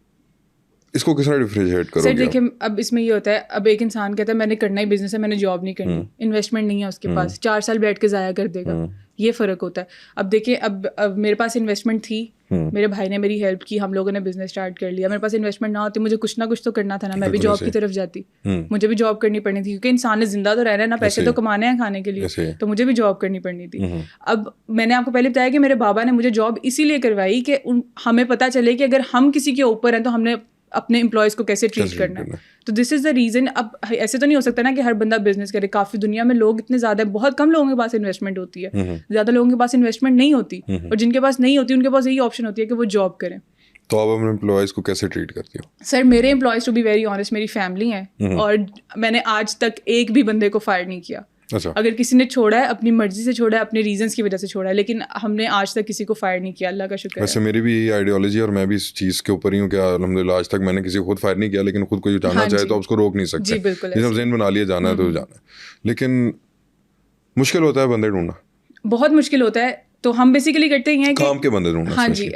اس کو کس طرح ڈفرینشیٹ کرو گے؟ سر دیکھیں اب اس میں یہ ہوتا ہے, اب ایک انسان کہتا ہے میں نے کرنا ہی بزنس ہے, میں نے جاب نہیں کرنی, انویسٹمنٹ نہیں ہے اس کے پاس, 4 سال بیٹھ کے ضائع کر دے گا. یہ فرق ہوتا ہے. اب دیکھیں اب میرے پاس انویسٹمنٹ تھی, میرے بھائی نے میری ہیلپ کی, ہم لوگوں نے بزنس اسٹارٹ کر لیا. میرے پاس انویسٹمنٹ نہ ہوتی, مجھے کچھ نہ کچھ تو کرنا تھا نا, میں بھی جاب کی طرف جاتی, مجھے بھی جاب کرنی پڑنی تھی کیونکہ انسان نے زندہ تو رہنا ہے نا, پیسے تو کمانے ہیں کھانے کے لیے, تو مجھے بھی جاب کرنی پڑنی تھی. اب میں نے آپ کو پہلے بتایا کہ میرے بابا نے مجھے جاب اسی لیے کروائی کہ ہمیں پتہ چلے کہ اگر ہم کسی کے اوپر ہیں تو ہم نے اپنے امپلائیز کو کیسے ٹریٹ کرنا ہے. تو دس از دا ریزن. اب ایسے تو نہیں ہو سکتا نا کہ ہر بندہ بزنس کرے. کافی دنیا میں لوگ اتنے زیادہ, بہت کم لوگوں کے پاس انویسٹمنٹ ہوتی ہے, زیادہ لوگوں کے پاس انویسٹمنٹ نہیں ہوتی, اور جن کے پاس نہیں ہوتی ان کے پاس یہی آپشن ہوتی ہے کہ وہ جاب کریں. تو آپ اپنے امپلائیز کو کیسے ٹریٹ کرتی ہو؟ سر میرے employees to be very honest میری فیملی ہیں, اور میں نے آج تک ایک بھی بندے کو فائر نہیں کیا. اچھا. اگر کسی نے چھوڑا ہے اپنی مرضی سے چھوڑا ہے, اپنے ریزنس کی وجہ سے چھوڑا ہے, لیکن ہم نے آج تک کسی کو فائر نہیں کیا, اللہ کا شکر ہے. ویسے میری بھی یہی آئیڈیالوجی ہے اور میں بھی اس چیز کے اوپر ہی ہوں کہ الحمدللہ آج تک میں نے کسی کو خود فائر نہیں کیا, لیکن خود کو جو جانا چاہے تو آپ اس کو روک نہیں سکتے. جی بالکل, جس ذہن بنا لیا جانا ہے تو جانا ہے, لیکن مشکل ہوتا ہے بندے ڈھونڈنا, بہت مشکل ہوتا ہے. تو ہم بیسیکلی کرتے ہیں کہ کام کے بندے ڈھونڈنا. ہاں جی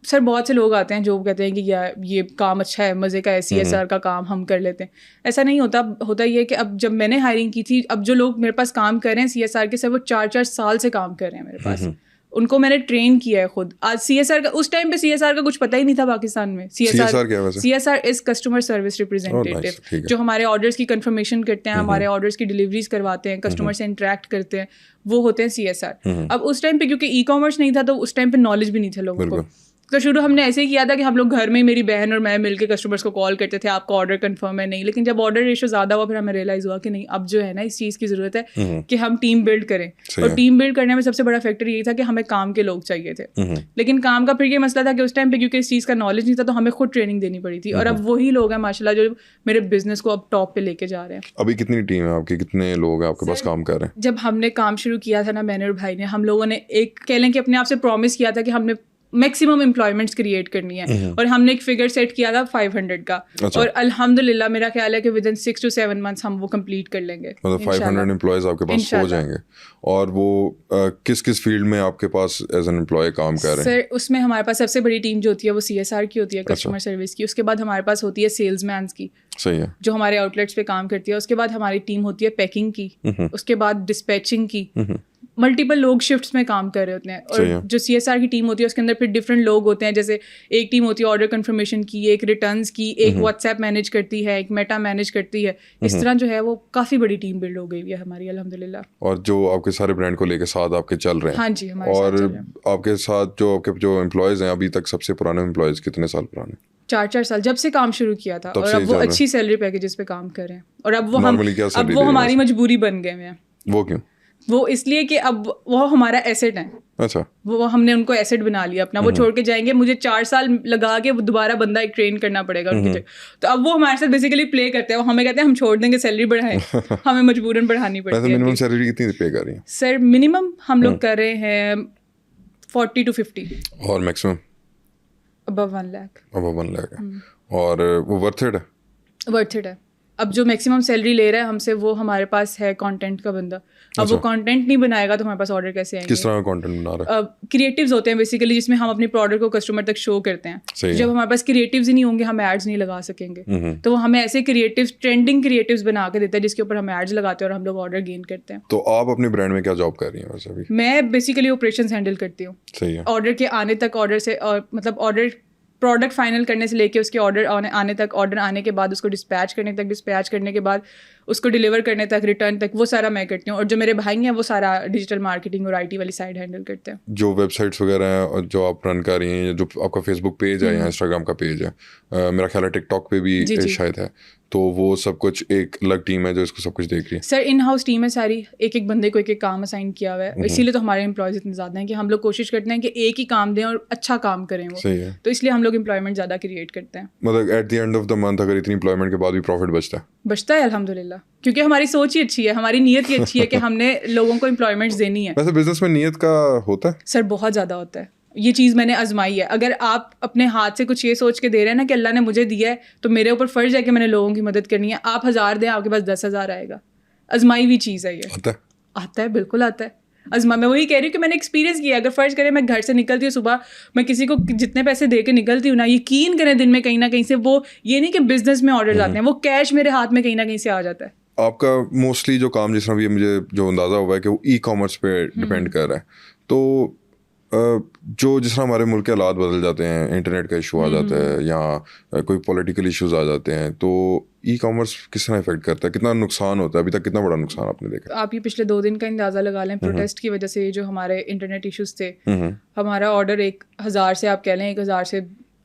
سر, بہت سے لوگ آتے ہیں جو کہتے ہیں کہ یار یہ کام اچھا ہے, مزے کا ہے, CSR کا کام ہم کر لیتے ہیں. ایسا نہیں ہوتا. ہوتا یہ کہ اب جب میں نے ہائرنگ کی تھی, اب جو لوگ میرے پاس کام کر رہے ہیں CSR کے, سر وہ 4 سال سے کام کر رہے ہیں میرے پاس. ان کو میں نے ٹرین کیا ہے خود. آج CSR کا, اس ٹائم پہ CSR کا کچھ پتہ ہی نہیں تھا پاکستان میں. CSR is customer service representative, جو ہمارے آرڈرس کی کنفرمیشن کرتے ہیں, ہمارے آرڈرس کی ڈلیوریز کرواتے ہیں, کسٹمر سے انٹریکٹ کرتے ہیں, وہ ہوتے ہیں CSR. اب اس ٹائم پہ کیونکہ ای کامرس نہیں تھا تو اس ٹائم پہ نالج بھی نہیں تھا لوگوں کو. تو شروع ہم نے ایسے ہی کیا تھا کہ ہم لوگ گھر میں, میری بہن اور میں مل کے کسٹمرس کو کال کرتے تھے, آپ کا آرڈر کنفرم ہے نہیں. لیکن جب آرڈر ریشو زیادہ ہوا, پھر ہمیں ریئلائز ہوا کہ نہیں, اب جو ہے نا اس چیز کی ضرورت ہے کہ ہم ٹیم بلڈ کریں. اور ٹیم بلڈ کرنے میں سب سے بڑا فیکٹر یہی تھا کہ ہمیں کام کے لوگ چاہیے تھے. لیکن کام کا پھر یہ مسئلہ تھا کہ اس ٹائم پہ کیونکہ اس چیز کا نالج نہیں تھا تو ہمیں خود ٹریننگ دینی پڑی تھی. اور اب وہی لوگ ہیں ماشاءاللہ جو میرے بزنس کو اب ٹاپ پہ لے کے جا رہے ہیں. ابھی کتنی ٹیم ہے آپ کی, کتنے لوگ ہیں آپ کے پاس کام کر رہے ہیں؟ جب ہم نے کام شروع کیا تھا نا, میں نے اور بھائی نے, ہم لوگوں نے ایک کہہ لیں کہ اپنے آپ سے پرومس کیا تھا کہ ہم نے میکسیمم امپلائمنٹس کریٹ کرنی ہے, اور ہم نے ایک فگر سیٹ کیا تھا 500 کا, اور الحمدللہ میرا خیال ہے کہ ود ان 6 to 7 months ہم وہ کمپلیٹ کر لیں گے. مطلب 500 امپلائیز آپ کے پاس ہو جائیں گے. اور وہ کس کس فیلڈ میں آپ کے پاس ایز این امپلائی کام کر رہے ہیں؟ سر اس میں ہمارے پاس سب سے بڑی ٹیم جو ہوتی ہے وہ CSR کی ہوتی ہے, کسٹمر سروس کی. اس کے بعد ہمارے پاس ہوتی ہے سیلز مینس کی, صحیح ہے, جو ہمارے آؤٹ لیٹس پہ کام کرتی ہے. اس کے بعد ہماری ٹیم ہوتی ہے پیکنگ کی, اس کے بعد ڈسپیچنگ کی. ملٹیپل لوگ شفٹس میں کام کر رہے ہوتے ہیں. اور جو CSR کی ٹیم ہوتی ہے اس کے اندر پھر ڈفرینٹ لوگ ہوتے ہیں, جیسے ایک ٹیم ہوتی ہے آرڈر کنفرمیشن کی, ایک ریٹرنس کی, ایک واٹس ایپ مینیج کرتی ہے, ایک میٹا مینیج کرتی ہے. اس طرح جو ہے وہ کافی بڑی ٹیم بلڈ ہو گئی ہے ہماری الحمدللہ. اور جو آپ کے سارے برانڈ کو لے کے ساتھ آپ کے چل رہے ہیں؟ ہاں جی, ہمارے اور ساتھ چل رہے ہیں. آپ کے ساتھ جو آپ کے جو امپلائیز ہیں ابھی تک, سب سے پرانے امپلائیز کتنے سال پرانے؟ 4 سال جب سے کام شروع کیا تھا, اور اب وہ اچھی سیلری پیکیجز پہ کام کر رہے ہیں. اور اب وہ ہماری مجبوری بن گئے ہیں. وہ کیوں؟ وہ اس لیے کہ اب وہ ہمارا ایسٹ ہے. اچھا, وہ ہم نے ان کو ایسٹ بنا لیا اپنا. وہ چھوڑ کے جائیں گے, مجھے 4 سال لگا کے دوبارہ بندہ ایک ٹرین کرنا پڑے گا ان کی جگہ. تو اب وہ ہمارے ساتھ بیسیکلی پلے کرتے ہیں. وہ ہمیں کہتے ہیں ہم چھوڑ دیں گے, سیلری بڑھائیں, ہمیں مجبوراً بڑھانی پڑتی ہے. منیمم سیلری کتنی پے کر رہی ہیں سر؟ منیمم ہم لوگ کر رہے ہیں 40 to 50. اور maximum above 1 lakh. above 1 lakh. اور وہ ورتھ اٹ ہے؟ ورتھ اٹ ہے. اب جو میکسیمم سیلری لے رہا ہے ہم سے وہ ہمارے پاس ہے کانٹینٹ کا بندہ. اب وہ کانٹینٹ نہیں بنائے گا تو ہمارے پاس آرڈر کیسے آئیں گے؟ کس طرح کا کانٹینٹ بنا رہا ہے؟ کریٹیوز ہوتے ہیں بیسیکلی, جس میں ہم اپنی پروڈکٹ کو کسٹمر تک شو کرتے ہیں. جب ہمارے پاس کریٹیوز ہی نہیں ہوں گے, ہم ایڈز نہیں لگا سکیں گے. تو وہ ہمیں ایسے کریٹیوز, ٹرینڈنگ کریٹیوز بنا کے دیتا ہے جس کے اوپر ہم ایڈز لگاتے ہیں اور ہم لوگ آرڈر گین کرتے ہیں. تو آپ اپنے برانڈ میں کیا جاب کر رہی ہیں ویسے ابھی؟ میں بیسیکلی آپریشنز ہینڈل کرتی ہوں. صحیح ہے. آرڈر کے آنے تک, آرڈر سے مطلب آرڈر پروڈکٹ فائنل کرنے سے لے کے اس کے آرڈر آنے تک, آرڈر آنے کے بعد اس کو ڈسپیچ کرنے تک, ڈسپیچ کرنے کے بعد اس کو ڈلیور کرنے تک, ریٹرن تک, وہ سارا میں کرتی ہوں. اور جو میرے بھائی ہیں وہ سارا ڈیجیٹل مارکیٹنگ اور IT والی سائڈ ہینڈل کرتے ہیں. جو ویب سائٹس وغیرہ ہیں اور جو آپ رن کر رہی ہیں, جو آپ کا فیس بک پیج ہے یا انسٹاگرام کا پیج ہے, میرا خیال ہے ٹک ٹاک پہ بھی شاید ہے, تو وہ سب کچھ ایک الگ ٹیم ہے جو اس کو سب کچھ دیکھ رہی ہے؟ سر ان ہاؤس ٹیم ہے ساری, ایک بندے کو ایک کام اسائن کیا ہوا ہے. اسی لیے تو ہمارے امپلائیز اتنے زیادہ ہیں کہ ہم لوگ کوشش کرتے ہیں کہ ایک ہی کام دیں اور اچھا کام کریں وہ. صحیح ہے. تو اس لیے ہم لوگ امپلائمنٹ زیادہ کریٹ کرتے ہیں. مطلب at the end of the month اگر اتنی امپلائمنٹ کے بعد بھی پروفٹ بچتا ہے الحمدللہ, کیونکہ ہماری سوچ ہی اچھی ہے, ہماری نیت ہی اچھی ہے کہ ہم نے لوگوں کو امپلائمنٹ دینی ہے. ویسے بزنس میں نیت کا ہوتا ہے سر, بہت زیادہ ہوتا ہے. یہ چیز میں نے آزمائی ہے. اگر آپ اپنے ہاتھ سے کچھ یہ سوچ کے دے رہے ہیں نا کہ اللہ نے مجھے دیا ہے تو میرے اوپر فرض ہے کہ میں نے لوگوں کی مدد کرنی ہے. آپ 1000 دیں, آپ کے پاس 10,000 آئے گا. آزمائی ہوئی چیز ہے یہ. آتا ہے, بالکل آتا ہے. میں وہی کہہ رہی ہوں کہ میں نے ایکسپیرینس کیا. اگر فرض کریں میں گھر سے نکلتی ہوں صبح, میں کسی کو جتنے پیسے دے کے نکلتی ہوں نا, یقین کریں دن میں کہیں نہ کہیں سے, وہ یہ نہیں کہ بزنس میں آرڈر آتے ہیں, وہ کیش میرے ہاتھ میں کہیں نہ کہیں سے آ جاتا ہے. آپ کا موسٹلی جو کام, جس طرح بھی مجھے جو اندازہ ہوا ہے کہ وہ ای کامرس پہ ڈپینڈ کر رہا ہے, تو جو جس طرح ہمارے ملک کے حالات بدل جاتے ہیں, انٹرنیٹ کا ایشو آ جاتا ہے یا کوئی پولیٹیکل ایشوز آ جاتے ہیں, تو ای کامرس کس طرح افیکٹ کرتا ہے, کتنا نقصان ہوتا ہے ابھی تک, کتنا بڑا نقصان آپ نے دیکھا؟ آپ یہ پچھلے 2 دن کا اندازہ لگا لیں, پروٹیسٹ کی وجہ سے جو ہمارے انٹرنیٹ ایشوز تھے, ہمارا آرڈر 1000 سے آپ کہہ لیں 1000 سے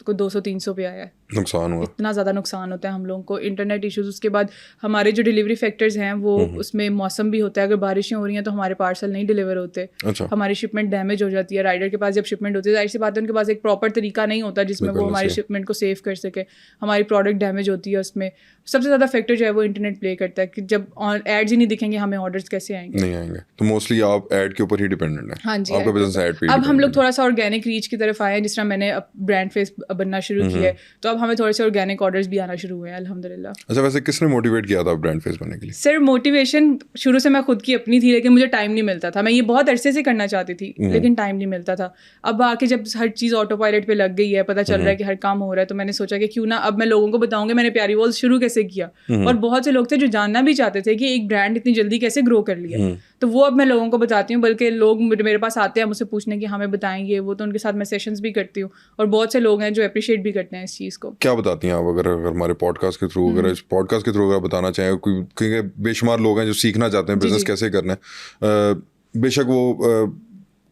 200-300 پہ آیا ہے. نقصان ہوا, اتنا زیادہ نقصان ہوتا ہے ہم لوگوں کو, انٹرنیٹ ایشوز. اس کے بعد ہمارے جو ڈلیوری فیکٹرز ہیں وہ اس میں موسم بھی ہوتا ہے, اگر بارشیں ہو رہی ہیں تو ہمارے پارسل نہیں ڈلیور ہوتے, ہماری شپمنٹ ڈیمیج ہو جاتی ہے. رائڈر کے پاس جب شپمنٹ ہوتی ہے ظاہر سی بات ہے ان کے پاس ایک پراپر طریقہ نہیں ہوتا جس میں وہ ہماری شپمنٹ کو سیو کر سکے, ہماری پروڈکٹ ڈیمیج ہوتی ہے. اس میں سب سے زیادہ فیکٹر جو ہے وہ انٹرنیٹ پلے کرتا ہے کہ جب ایڈز ہی نہیں دکھیں گے ہمیں آرڈرز کیسے آئیں گے, نہیں آئیں گے. تو موسٹلی آپ ایڈ کے اوپر ہی ڈیپینڈنٹ ہیں. ہاں جی, آپ کا بزنس ایڈ پہ. اب ہم لوگ تھوڑا سا آرگینک ریچ کی طرف آئے ہیں, جس طرح میں نے اب برانڈ فیس بننا شروع کیا ہے تو اب ہمیں تھوڑے سے آرگینک آرڈرز بھی آنا شروع ہوئے ہیں الحمد للہ. اچھا, ویسے کس نے موٹیویٹ کیا تھا برانڈ فیس بننے کے لیے؟ سر موٹیویشن شروع سے میں خود کی اپنی تھی, لیکن مجھے ٹائم نہیں ملتا تھا. میں یہ بہت عرصے سے کرنا چاہتی تھی لیکن ٹائم نہیں ملتا تھا. اب آ کے جب ہر چیز آٹو پائلٹ پہ لگ گئی ہے, پتہ چل رہا ہے کہ ہر کام ہو رہا ہے, تو میں نے سوچا کہ کیوں نہ اب میں لوگوں کو بتاؤں گی میں نے پیاری والز شروع کیسے کیا. اور بہت سے لوگ تھے جو جاننا بھی چاہتے تھے کہ ایک برانڈ اتنی جلدی کیسے گرو کر لیا, تو وہ اب میں لوگوں کو بتاتی ہوں. بلکہ لوگ میرے پاس آتے ہیں مجھ سے پوچھنے کہ ہمیں بتائیں گے وہ, تو ان کے ساتھ میں سیشنز بھی کرتی ہوں, اور بہت سے لوگ ہیں جو اپریشیٹ بھی کرتے ہیں اس چیز کو. کیا بتاتی ہیں آپ اگر ہمارے پوڈ کاسٹ کے تھرو, اگر اس پوڈ کاسٹ کے تھرو اگر بتانا چاہیں, کیونکہ بے شمار لوگ ہیں جو سیکھنا چاہتے ہیں بزنس کیسے کرنا ہے, بے شک وہ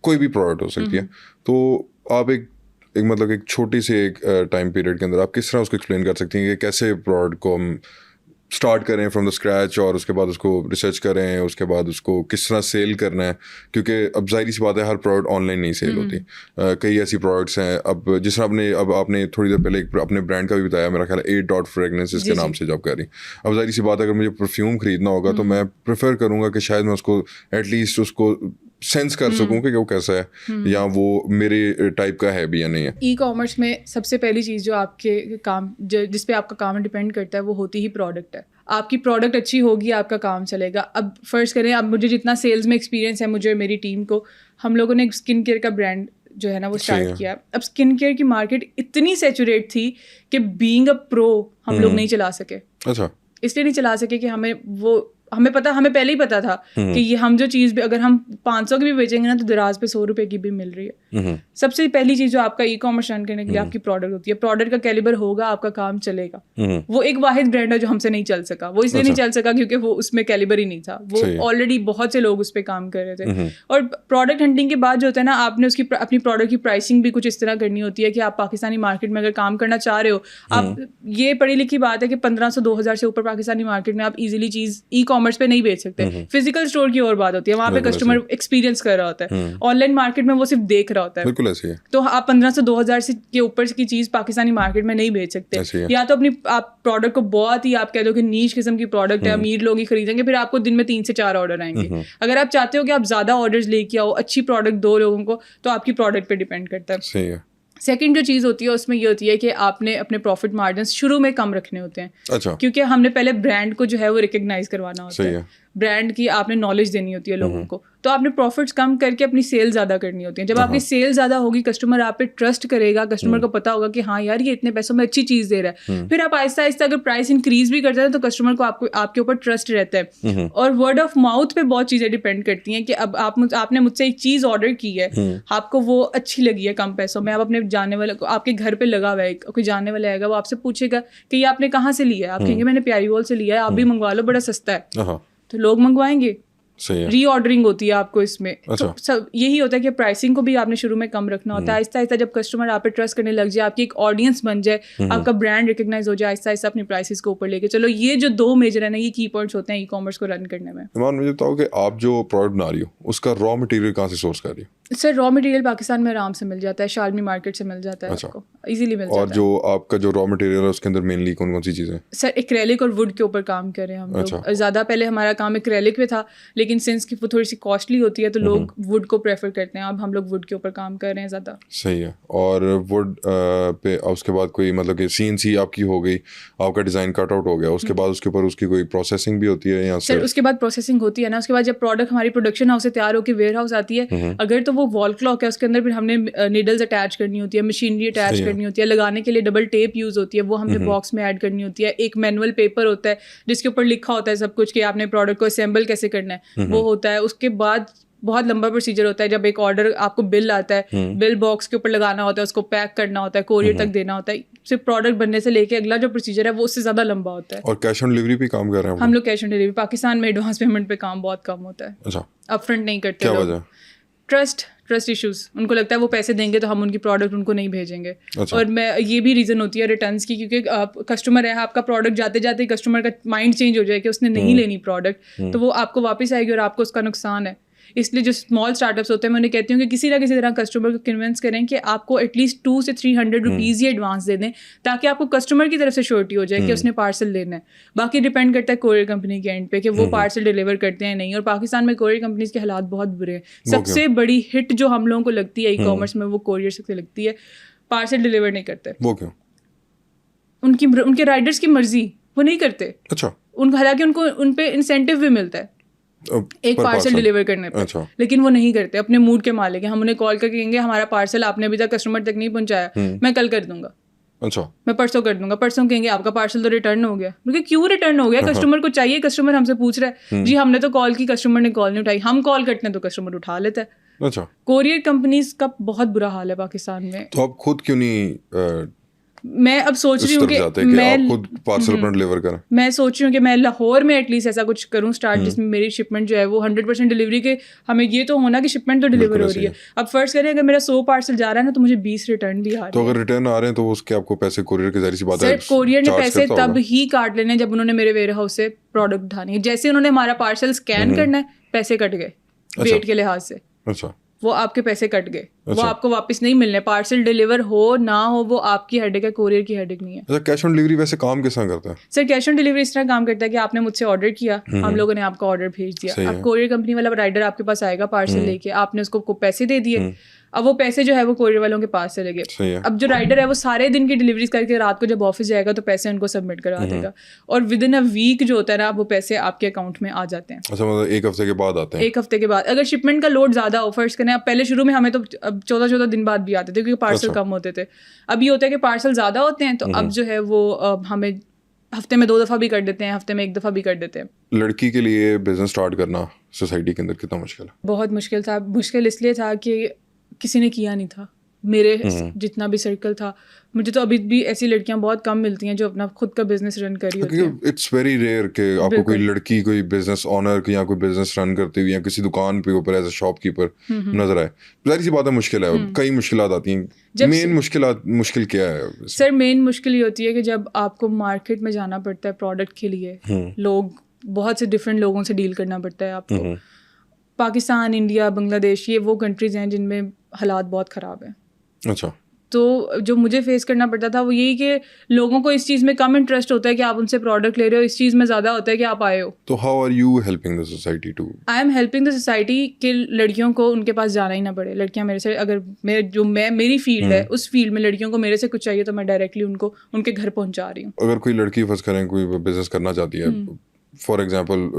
کوئی بھی پروڈکٹ ہو سکتی ہے, تو آپ ایک مطلب ایک چھوٹی سی ایک ٹائم پیریڈ کے اندر آپ کس طرح اس کو ایکسپلین کر سکتی ہیں کہ کیسے پروڈکٹ کو ہم اسٹارٹ کریں فرام دا اسکریچ, اور اس کے بعد اس کو ریسرچ کریں, اس کے بعد اس کو کس طرح سیل کرنا ہے, کیونکہ اب ظاہری سی بات ہے ہر پروڈکٹ آن لائن نہیں سیل ہوتی. کئی ایسی پروڈکٹس ہیں, اب جس طرح آپ نے تھوڑی دیر پہلے اپنے برانڈ کا بھی بتایا, میرا خیال ہے 8 فریگننس کے نام سے جاب کر رہی. اب ظاہری سی بات ہے اگر مجھے پرفیوم خریدنا ہوگا تو میں پریفر کروں گا کہ شاید میں اس کو ایٹ لیسٹ اس کو سینس کر سکوں کہ وہ کیسا ہے, یا وہ میرے ٹائپ کا ہے بھی یا نہیں ہے. ای کامرس میں سب سے پہلی چیز جو آپ کے کام جس پہ آپ کا کام ڈپینڈ کرتا ہے وہ ہوتی ہی پروڈکٹ ہے. آپ کی پروڈکٹ اچھی ہوگی آپ کا کام چلے گا. اب فرض کریں, اب مجھے جتنا سیلز میں ایکسپیرینس ہے مجھے اور میری ٹیم کو, ہم لوگوں نے ایک اسکن کیئر کا برانڈ جو ہے نا وہ اسٹارٹ کیا. اب اسکن کیئر کی مارکیٹ اتنی سیچوریٹ تھی کہ بینگ اے پرو ہم لوگ نہیں چلا سکے. اچھا, اس لیے نہیں چلا سکے کہ ہمیں پہلے ہی پتا تھا کہ یہ ہم جو چیز بھی اگر ہم 500 کی بھی بیچیں گے نا تو دراز پہ 100 روپے کی بھی مل رہی ہے. سب سے پہلی چیز جو آپ کا ای کامرس رن کرنے کے لیے آپ کی پروڈکٹ ہوتی ہے. پروڈکٹ کا کیلیبر ہوگا آپ کا کام چلے گا. وہ ایک واحد برانڈ ہے جو ہم سے نہیں چل سکا. وہ اس لیے نہیں چل سکا کیونکہ وہ اس میں کیلیبر ہی نہیں تھا. وہ آلریڈی بہت سے لوگ اس پہ کام کر رہے تھے. اور پروڈکٹ ہنٹنگ کے بعد جو ہوتا ہے نا, آپ نے اس کی اپنی پروڈکٹ کی پرائسنگ بھی کچھ اس طرح کرنی ہوتی ہے کہ آپ پاکستانی مارکیٹ میں اگر کام کرنا چاہ رہے ہو, آپ یہ پڑھی لکھی بات ہے کہ 1500-2000 سے اوپر پاکستانی مارکیٹ میں آپ ایزیلی چیز ای کامرس پہ نہیں بیچ سکتے. فزیکل اسٹور کی اور بات ہوتی ہے, وہاں پہ کسٹمر ایکسپیرینس کر رہا ہوتا ہے. آن لائن مارکیٹ میں وہ صرف دیکھ رہا ہوتا ہے. بالکل ایسے ہے. تو آپ 1500-2000 کے اوپر کی چیز پاکستانی مارکیٹ میں نہیں بیچ سکتے. یا تو اپنی آپ پروڈکٹ کو بہت ہی آپ کہہ دو کہ نیش قسم کی پروڈکٹ ہے, امیر لوگ ہی خریدیں گے, پھر آپ کو دن میں 3 سے 4 آرڈر آئیں گے. اگر آپ چاہتے ہو کہ آپ زیادہ آرڈرز لے کے آؤ, اچھی پروڈکٹ دو لوگوں کو, تو آپ کی پروڈکٹ پہ ڈیپینڈ کرتا ہے. صحیح ہے. سیکنڈ جو چیز ہوتی ہے اس میں یہ ہوتی ہے کہ آپ نے اپنے پروفٹ مارجنس شروع میں کم رکھنے ہوتے ہیں. اچھا, کیونکہ ہم نے پہلے برانڈ کو جو ہے وہ ریکگنائز کروانا ہوتا ہے. برانڈ کی آپ نے نالج دینی ہوتی ہے لوگوں کو, تو آپ نے پروفٹس کم کر کے اپنی سیل زیادہ کرنی ہوتی ہیں. جب آپ کی سیل زیادہ ہوگی, کسٹمر آپ پہ ٹرسٹ کرے گا, کسٹمر کو پتا ہوگا کہ ہاں یار یہ اتنے پیسوں میں اچھی چیز دے رہا ہے. پھر آپ آہستہ آہستہ اگر پرائس انکریز بھی کرتے ہیں تو کسٹمر کو آپ کے اوپر ٹرسٹ رہتا ہے. اور ورڈ آف ماؤتھ پہ بہت چیزیں ڈپینڈ کرتی ہیں کہ اب آپ نے مجھ سے ایک چیز آرڈر کی ہے, آپ کو وہ اچھی لگی ہے کم پیسوں میں, آپ اپنے جاننے والے کو, آپ کے گھر پہ لگا ہوا ہے کوئی جاننے والا آئے گا, وہ آپ سے پوچھے گا کہ یہ آپ نے کہاں سے لیا ہے, آپ کہیں گے میں نے پیاری وال سے لیا ہے, آپ بھی منگوا لو, بڑا سستا ہے, تو لوگ منگوائیں گے. ری آرڈرنگ ہوتی ہے آپ کو اس میں. تو یہی ہوتا ہے کہ پرائسنگ کو بھی آپ نے شروع میں کم رکھنا ہوتا ہے. آہستہ آہستہ جب کسٹمر آپ پہ ٹرسٹ کرنے لگ جائے, آپ کی ایک آڈینس بن جائے, آپ کا برانڈ ریکگنائز ہو جائے, آہستہ آہستہ اپنی پرائسز کو اوپر لے کے چلو. یہ جو 2 میجر ہیں نا, یہ کی پوائنٹس ہوتے ہیں ای کامرس کو رن کرنے میں. ایمان, مجھے بتاؤ کہ آپ جو پروڈکٹ بنا رہی ہو اس کا را مٹیریل کہاں سے سورس کر رہی ہو؟ سر را مٹیریل پاکستان میں آرام سے مل جاتا ہے, شالمی مارکیٹ سے مل جاتا ہے, آپ کو ایزیلی مل جاتا ہے. اور جو آپ کا جو را مٹیریل ہے اس کے اندر مینلی کون سی چیزیں؟ سر ایکریلک اور ووڈ کے اوپر کام کر رہے ہیں ہم لوگ. زیادہ پہلے ہمارا کام ایکریلک پہ تھا, لیکن سنس کی وہ تھوڑی سی کاسٹلی ہوتی ہے تو لوگ ووڈ کو پریفر کرتے ہیں. اب ہم لوگ ووڈ کے اوپر کام کر رہے ہیں زیادہ. صحیح ہے. اور ووڈ پہ اس کے بعد کوئی مطلب کہ CNC آپ کی ہو گئی, آپ کا ڈیزائن کٹ آؤٹ ہو گیا, اس کے بعد اس کے اوپر اس کی کوئی پروسیسنگ بھی ہوتی ہے؟ سر اس کے بعد پروسیسنگ ہوتی ہے نا, اس کے بعد جب پروڈکٹ ہماری پروڈکشن ہاؤس سے تیار ہو کے ویئر ہاؤس آتی ہے, اگر تو وہ وال کلاک ہے اس کے اندر پھر ہم نے نیڈلز اٹیچ کرنی ہوتی ہے, مشینری اٹیچ کرنی ہوتی ہے, لگانے کے لیے ڈبل ٹیپ یوز ہوتی ہے, وہ ہم نے باکس میں ایڈ کرنی ہوتی ہے. ایک مینول پیپر ہوتا ہے جس کے اوپر لکھا ہوتا ہے سب کچھ کہ آپ نے پروڈکٹ کو اسمبل کیسے کرنا ہے, وہ ہوتا ہے. اس کے بعد بہت لمبا پروسیجر ہوتا ہے. جب ایک آرڈر آپ کو بل آتا ہے, بل باکس کے اوپر لگانا ہوتا ہے, اس کو پیک کرنا ہوتا ہے, کوریئر تک دینا ہوتا ہے. صرف پروڈکٹ بننے سے لے کے اگلا جو پروسیجر ہے وہ اس سے زیادہ لمبا ہوتا ہے. اور کیش آن ڈلیوری پہ کام کر رہے ہیں ہم لوگ؟ کیش آن ڈلیوری پاکستان میں ایڈوانس پیمنٹ پہ کام بہت کم ہوتا ہے. اچھا, اپ فرنٹ نہیں کرتے. کیا وجہ؟ Trust trust issues. ان کو لگتا ہے وہ پیسے دیں گے تو ہم ان کی پروڈکٹ ان کو نہیں بھیجیں گے. اور میں یہ بھی ریزن ہوتی ہے ریٹرنس کی, کیونکہ کسٹمر ہے, آپ کا پروڈکٹ جاتے جاتے کسٹمر کا مائنڈ چینج ہو جائے کہ اس نے نہیں لینی پروڈکٹ, تو وہ آپ کو واپس آئے گی اور آپ کو اس کا نقصان ہے. اس لیے جو اسمال اسٹارٹ اپس ہوتے ہیں میں انہیں کہتی ہوں کہ کسی نہ کسی طرح کسٹمر کو کنونس کریں کہ آپ کو ایٹ لیسٹ 200 سے 300 روپیز ہی ایڈوانس دے دیں, تاکہ آپ کو کسٹمر کی طرف سے شیورٹی ہو جائے کہ اس نے پارسل لینا ہے. باقی ڈپینڈ کرتا ہے کوریئر کمپنی کے اینڈ پہ کہ وہ پارسل ڈلیور کرتے ہیں نہیں. اور پاکستان میں کوریئر کمپنیز کے حالات بہت برے ہیں. سب سے بڑی ہٹ جو ہم لوگوں کو لگتی ہے ای کامرس میں وہ کوریئر سے لگتی ہے, پارسل ڈلیور نہیں کرتے. وہ کیوں؟ ان کے رائڈرس کی مرضی, وہ نہیں کرتے. اچھا. حالانکہ ان کو ان پہ انسینٹیو بھی ملتا ہے ایک پارسل ڈلیور کرنے پہ, لیکن وہ نہیں کرتے. اپنے موڈ کے مالک ہیں. ہم انہیں کال کر کے کہیں گے ہمارا پارسل آپ نے ابھی تک کسٹمر تک نہیں پہنچایا, میں کل کر دوں گا. اچھا. میں پرسوں کر دوں گا. پرسوں کہیں گے آپ کا پارسل تو ریٹرن ہو گیا. کیونکہ کیوں ریٹرن ہو گیا؟ کسٹمر کو چاہیے. کسٹمر ہم سے پوچھ رہا ہے, جی ہم نے تو کال کی, کسٹمر نے کال نہیں اٹھائی. ہم کال کرتے ہیں تو کسٹمر اٹھا لیتا ہے. اچھا. کوریئر کمپنیز کا بہت برا حال ہے پاکستان میں. تو آپ خود کیوں نہیں میں اب سوچ رہی ہوں کہ میں سوچ رہی ہوں کہ میں لاہور میں ایٹ لیسٹ ایسا کچھ کروں اسٹارٹ, جس میں میری شپمنٹ جو ہے وہ 100% ڈلیوری کے, ہمیں یہ تو ہونا کہ شپمنٹ تو ڈلیور ہو رہی ہے. اب فرض کریں اگر میرا 100 پارسل جا رہا ہے نا, تو مجھے 20 ریٹرن بھی آ رہے ہیں. تو اگر ریٹرن آ رہے ہیں تو اس کے آپ کو پیسے کوریئر کی ظاہر سی بات ہے, کوریئر نے پیسے تب ہی کاٹ لینے جب انہوں نے میرے ویئر ہاؤس سے پروڈکٹ اٹھانی ہے. جیسے انہوں نے ہمارا پارسل اسکین کرنا ہے, پیسے کٹ گئے ویٹ کے لحاظ سے. اچھا. وہ آپ کے پیسے کٹ گئے, وہ آپ کو واپس نہیں ملنے. پارسل ڈلیور ہو نہ ہو وہ آپ کی ہیڈک ہے, کوریئر کی ہیڈک نہیں ہے. اچھا. کیش آن ڈلیوری ویسے کام کس طرح کرتا ہے سر؟ کیش آن ڈلیوری اس طرح کام کرتا ہے کہ آپ نے مجھ سے آرڈر کیا, ہم لوگوں نے آپ کا آرڈر بھیج دیا. اب کوریئر کمپنی والا رائڈر آپ کے پاس آئے گا پارسل لے کے, آپ نے اس کو پیسے دے دیے. اب وہ پیسے جو ہے وہ کوریئر والوں کے پاس چلے گئے. اب جو رائڈر ہے وہ سارے دن کی ڈلیوریز کر کے رات کو جب آفس جائے گا تو پیسے ان کو سبمٹ کروا دے گا, اور ود ان اے ویک جو ہوتا ہے نا وہ پیسے آپ کے اکاؤنٹ میں آ جاتے ہیں. اچھا. مطلب ایک ہفتے کے بعد آتے ہیں. ایک ہفتے کے بعد. اگر شپمنٹ کا لوڈ زیادہ ہو, فرض کریں اب پہلے شروع میں ہمیں تو 14 دن بعد بھی آتے تھے کیونکہ پارسل کم ہوتے تھے. اب یہ ہوتا ہے کہ پارسل زیادہ ہوتے ہیں تو اب جو ہے وہ ہمیں ہفتے میں 2 دفعہ بھی کر دیتے ہیں, ہفتے میں 1 دفعہ بھی کر دیتے ہیں. لڑکی کے لیے بزنس اسٹارٹ کرنا سوسائٹی کے اندر کتنا مشکل ہے؟ بہت مشکل تھا. مشکل اس لیے تھا کہ کسی نے کیا نہیں تھا. میرے جتنا بھی سرکل تھا, مجھے تو ابھی بھی ایسی لڑکیاں بہت کم ملتی ہیں جو اپنا خود کا بزنس رن کری ہوتی ہیں. اٹس ویری ریئر کہ آپ کو کوئی لڑکی کوئی بزنس آنر یا کوئی بزنس رن کرتے ہوئے یا کسی دکان پہ اوپر ایز اے شاپ کیپر نظر آئے. ظاہر سی بات ہے مشکل ہے, کئی مشکلات آتی ہیں. مین مشکل کیا ہے سر؟ مین مشکل یہ ہوتی ہے کہ جب آپ کو مارکیٹ میں جانا پڑتا ہے پروڈکٹ کے لیے, لوگ بہت سے ڈفرینٹ لوگوں سے ڈیل کرنا پڑتا ہے آپ کو. پاکستان, انڈیا, بنگلہ دیش, یہ وہ کنٹریز ہیں جن میں حالات بہت خراب ہیں. اچھا. تو جو مجھے فیس کرنا پڑتا تھا وہ یہی کہ لوگوں کو اس چیز میں کم انٹرسٹ ہوتا ہے کہ آپ ان سے پروڈکٹ لے رہے ہو, اس چیز میں زیادہ ہوتا ہے کہ آپ آئے ہو. تو how are you helping the society too? I am helping the society کہ لڑکیوں کو ان کے پاس جانا ہی نہ پڑے. لڑکیاں میرے سے, اگر میری فیلڈ ہے اس فیلڈ میں لڑکیوں کو میرے سے کچھ چاہیے تو میں ڈائریکٹلی ان کو ان کے گھر پہنچا رہی ہوں. اگر کوئی لڑکی فرض کریں کوئی بزنس کرنا چاہتی ہے, فار ایگزامپل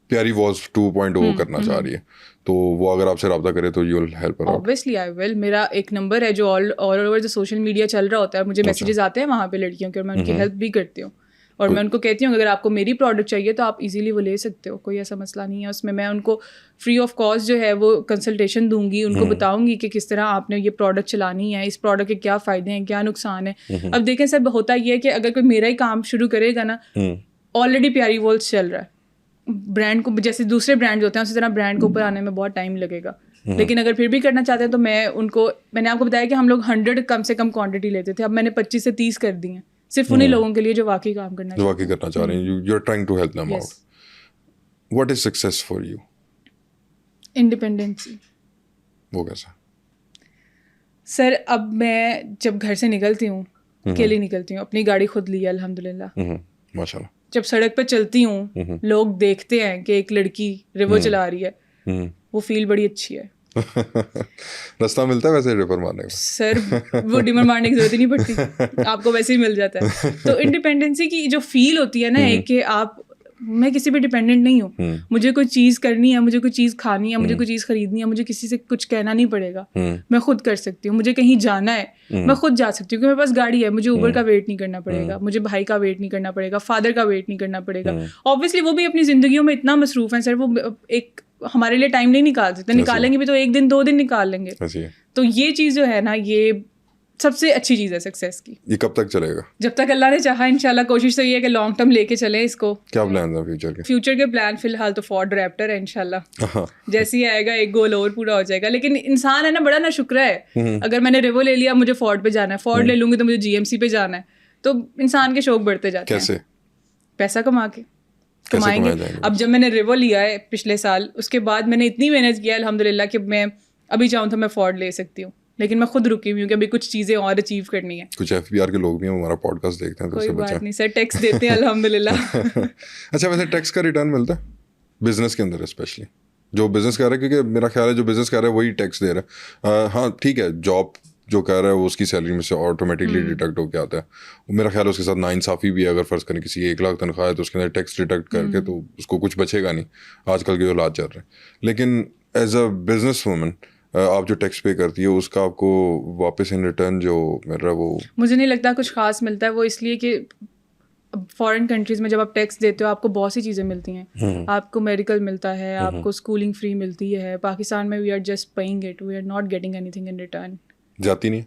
پیاری والز 2.0 کرنا چاہ رہی ہے, تو وہ اگر آپ سے رابطہ کرے تو you will help her out? obviously I will. میرا ایک نمبر ہے جو آل اوور دا سوشل میڈیا چل رہا ہوتا ہے, مجھے میسیجز آتے ہیں وہاں پہ لڑکیوں کے, اور میں ان کی ہیلپ بھی کرتی ہوں. اور میں ان کو کہتی ہوں اگر آپ کو میری پروڈکٹ چاہیے تو آپ ایزیلی وہ لے سکتے ہو, کوئی ایسا مسئلہ نہیں ہے اس میں. میں ان کو فری آف کاسٹ جو ہے وہ کنسلٹیشن دوں گی, ان کو بتاؤں گی کہ کس طرح آپ نے یہ پروڈکٹ چلانی ہے, اس پروڈکٹ کے کیا فائدے ہیں, کیا نقصان ہے. اب دیکھیں سر, ہوتا یہ ہے کہ اگر کوئی میرا ہی کام شروع کرے گا نا, آلریڈی پیاری والز چل رہا ہے, برانڈ کو جیسے دوسرے برانڈ ہوتے ہیں اسی طرح برانڈ کو اوپر آنے میں بہت ٹائم لگے گا. لیکن اگر پھر بھی کرنا چاہتے ہیں تو میں نے آپ کو بتایا کہ ہم لوگ 100 کم سے کم کوانٹٹی لیتے تھے, اب میں نے 25 سے 30 کر دی ہیں, صرف انہیں لوگوں کے لیے جو واقعی کام کرنا چاہ رہے ہیں. You are trying to help them out. What is success for you? Independency. وہ کیسا؟ سر اب میں جب گھر سے نکلتی ہوں اکیلی نکلتی ہوں, اپنی گاڑی خود لی ہے الحمد للہ, ماشاء اللہ. جب سڑک پہ چلتی ہوں لوگ دیکھتے ہیں کہ ایک لڑکی ریور چلا رہی ہے, وہ فیل بڑی اچھی ہے. رستہ ملتا ہے ویسے ریور مارنے کا؟ سر وہ ڈیمر مارنے کی ضرورت ہی نہیں پڑتی, آپ کو ویسے ہی مل جاتا ہے. تو انڈیپینڈنسی کی جو فیل ہوتی ہے نا ایک, کہ آپ, میں کسی پہ ڈیپینڈنٹ نہیں ہوں, مجھے کوئی چیز کرنی ہے, مجھے کوئی چیز کھانی ہے, مجھے کوئی چیز خریدنی ہے, مجھے کسی سے کچھ کہنا نہیں پڑے گا, میں خود کر سکتی ہوں. مجھے کہیں جانا ہے میں خود جا سکتی ہوں کیونکہ میرے پاس گاڑی ہے, مجھے اوبر کا ویٹ نہیں کرنا پڑے گا, مجھے بھائی کا ویٹ نہیں کرنا پڑے گا, فادر کا ویٹ نہیں کرنا پڑے گا. اوبویسلی وہ بھی اپنی زندگیوں میں اتنا مصروف ہیں سر, وہ ایک ہمارے لیے ٹائم نہیں نکال سکتے, نکالیں گے بھی تو 1 دن 2 دن نکال لیں گے. تو یہ چیز جو ہے نا, یہ سب سے اچھی چیز ہے سکسیس کی. یہ کب تک چلے گا؟ جب تک اللہ نے چاہا انشاءاللہ. کوشش تو یہ ہے کہ لانگ ٹرم لے کے چلیں اس کو. کیا پلان ہے فیوچر کے؟ فیوچر کے پلان فی الحال تو فورڈ ریپٹر ہے انشاءاللہ. جیسے ہی آئے گا ایک گول اور پورا ہو جائے گا. لیکن انسان ہے نا بڑا نا شکر ہے. اگر میں نے ریوو لے لیا مجھے فورڈ پہ جانا ہے, فورڈ لے لوں گی تو مجھے جی ایم سی پہ جانا ہے. تو انسان کے شوق بڑھتے جاتے ہیں. کیسے؟ پیسہ کما کے کمائیں گے. اب جب میں نے ریوو لیا ہے پچھلے سال, اس کے بعد میں نے اتنی محنت کیا الحمدللہ کہ میں ابھی چاہوں تو میں فورڈ لے سکتی ہوں. لیکن میں خود رکی ہوئی ہوں کہ ابھی کچھ چیزیں اور اچیو کرنی ہے. کچھ ایف بی آر کے لوگ بھی ہمارا پوڈ کاسٹ دیکھتے ہیں تو کوئی بات نہیں سر, ٹیکس دیتے ہیں الحمدللہ. اچھا ویسے ٹیکس کا ریٹرن ملتا ہے بزنس کے اندر اسپیشلی جو بزنس کر رہا ہے؟ کیونکہ میرا خیال ہے جو بزنس کر رہا ہے وہی ٹیکس دے رہا ہے. ہاں ٹھیک ہے, جاب جو کر رہا ہے وہ اس کی سیلری میں سے آٹومیٹکلی ڈیڈکٹ ہو کے آتا ہے. میرا خیال ہے اس کے ساتھ ناانصافی بھی ہے. اگر فرض کریں کسی 1 لاکھ تنخواہ ہے تو اس کے اندر ٹیکس ڈیڈکٹ کر کے تو اس کو کچھ بچے گا نہیں آج کل کے جو حالات چل رہے ہیں. لیکن ایز اے بزنس وومن آپ جو ٹیکس پے کرتی ہے اس کا آپ کو واپس ان ریٹرن جو مل رہا ہے وہ مجھے نہیں لگتا کچھ خاص ملتا ہے. وہ اس لیے کہ فارن کنٹریز میں جب آپ ٹیکس دیتے ہو آپ کو بہت سی چیزیں ملتی ہیں. آپ کو میڈیکل ملتا ہے, آپ کو اسکولنگ فری ملتی ہے. پاکستان میں we are just paying it, we are not getting anything in return. جاتی نہیں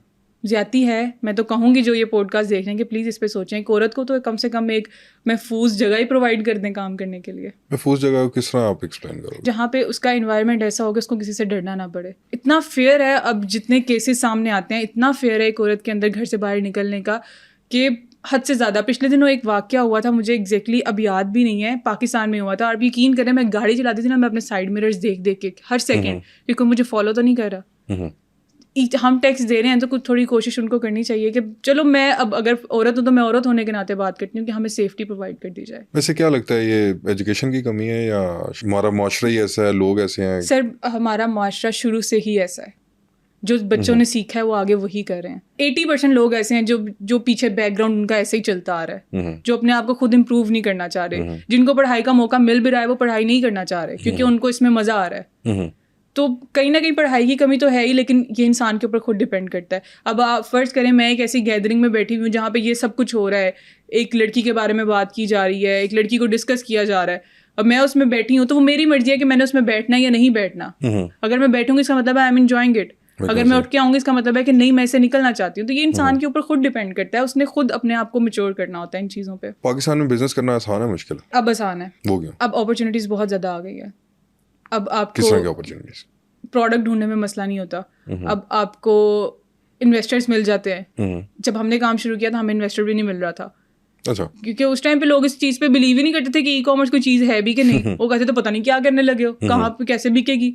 زیادتی ہے. میں تو کہوں گی جو یہ پوڈ کاسٹ دیکھ رہے ہیں کہ پلیز اس پہ سوچیں. ایک عورت کو تو کم سے کم ایک محفوظ جگہ ہی پرووائڈ کر دیں کام کرنے کے لیے. محفوظ جگہ کس طرح آپ ایکسپلین کرو؟ جہاں پہ اس کا انوائرمنٹ ایسا ہوگا اس کو کسی سے ڈرنا نہ پڑے. اتنا فیئر ہے اب جتنے کیسز سامنے آتے ہیں, اتنا فیئر ہے ایک عورت کے اندر گھر سے باہر نکلنے کا کہ حد سے زیادہ. پچھلے دنوں ایک واقعہ ہوا تھا, مجھے ایگزیکٹلی اب یاد بھی نہیں ہے, پاکستان میں ہوا تھا. اور یقین کریں میں گاڑی چلاتی تھی نا, میں اپنے سائڈ مررز دیکھ دیکھ کے ہر سیکنڈ, کیونکہ مجھے فالو تو نہیں کر رہا. ہم ٹیکس دے رہے ہیں تو کچھ تھوڑی کوشش ان کو کرنی چاہیے کہ چلو میں اب اگر عورت ہوں تو میں عورت ہونے کے ناطے بات کرتی ہوں کہ ہمیں سیفٹی پرووائڈ کر دی جائے. ویسے کیا لگتا ہے یہ ایجوکیشن کی کمی ہے یا ہمارا معاشرہ ہی ایسا ہے, لوگ ایسے ہیں؟ سر ہمارا معاشرہ شروع سے ہی ایسا ہے. جو بچوں نے سیکھا ہے وہ آگے وہی کر رہے ہیں. 80% لوگ ایسے ہیں جو پیچھے بیک گراؤنڈ ان کا ایسے ہی چلتا آ رہا ہے, جو اپنے آپ کو خود امپروو نہیں کرنا چاہ رہے. جن کو پڑھائی کا موقع مل بھی رہا ہے وہ پڑھائی نہیں کرنا چاہ رہے کیونکہ ان کو اس میں مزہ آ رہا ہے. تو کہیں نہ کہیں پڑھائی کی کمی تو ہے ہی, لیکن یہ انسان کے اوپر خود ڈپینڈ کرتا ہے. اب آپ فرض کریں میں ایک ایسی گیدرنگ میں بیٹھی ہوئی ہوں جہاں پہ یہ سب کچھ ہو رہا ہے, ایک لڑکی کے بارے میں بات کی جا رہی ہے, ایک لڑکی کو ڈسکس کیا جا رہا ہے, اب میں اس میں بیٹھی ہوں تو وہ میری مرضی ہے کہ میں نے اس میں بیٹھنا ہے یا نہیں بیٹھنا. اگر میں بیٹھوں گی اس کا مطلب ہے آئی ایم انجوائنگ اٹ. اگر میں اٹھ کے آؤں گی اس کا مطلب ہے کہ نہیں میں اسے نکلنا چاہتی ہوں. تو یہ انسان کے اوپر خود ڈپینڈ کرتا ہے, اس نے خود اپنے آپ کو میچور کرنا ہوتا ہے ان چیزوں پہ. پاکستان میں بزنس کرنا آسان ہے مشکل ہے؟ اب آسان ہے. وہ کیا؟ اب اپرچونیٹیز بہت زیادہ آ گئی ہے. اب آپ کس طرح کی کو اپرچونیٹیز؟ پروڈکٹ ڈھونڈنے میں مسئلہ نہیں ہوتا. اب آپ کو انویسٹرز مل جاتے ہیں. جب ہم نے کام شروع کیا تھا ہمیں انویسٹر بھی نہیں مل رہا تھا. اچھا. کیونکہ اس ٹائم پہ لوگ اس چیز پہ بلیو ہی نہیں کرتے تھے کہ ای کامرس کوئی چیز ہے بھی کہ نہیں. وہ کہتے تو پتہ نہیں کیا کرنے لگے ہو, کہاں پہ کیسے بکے گی,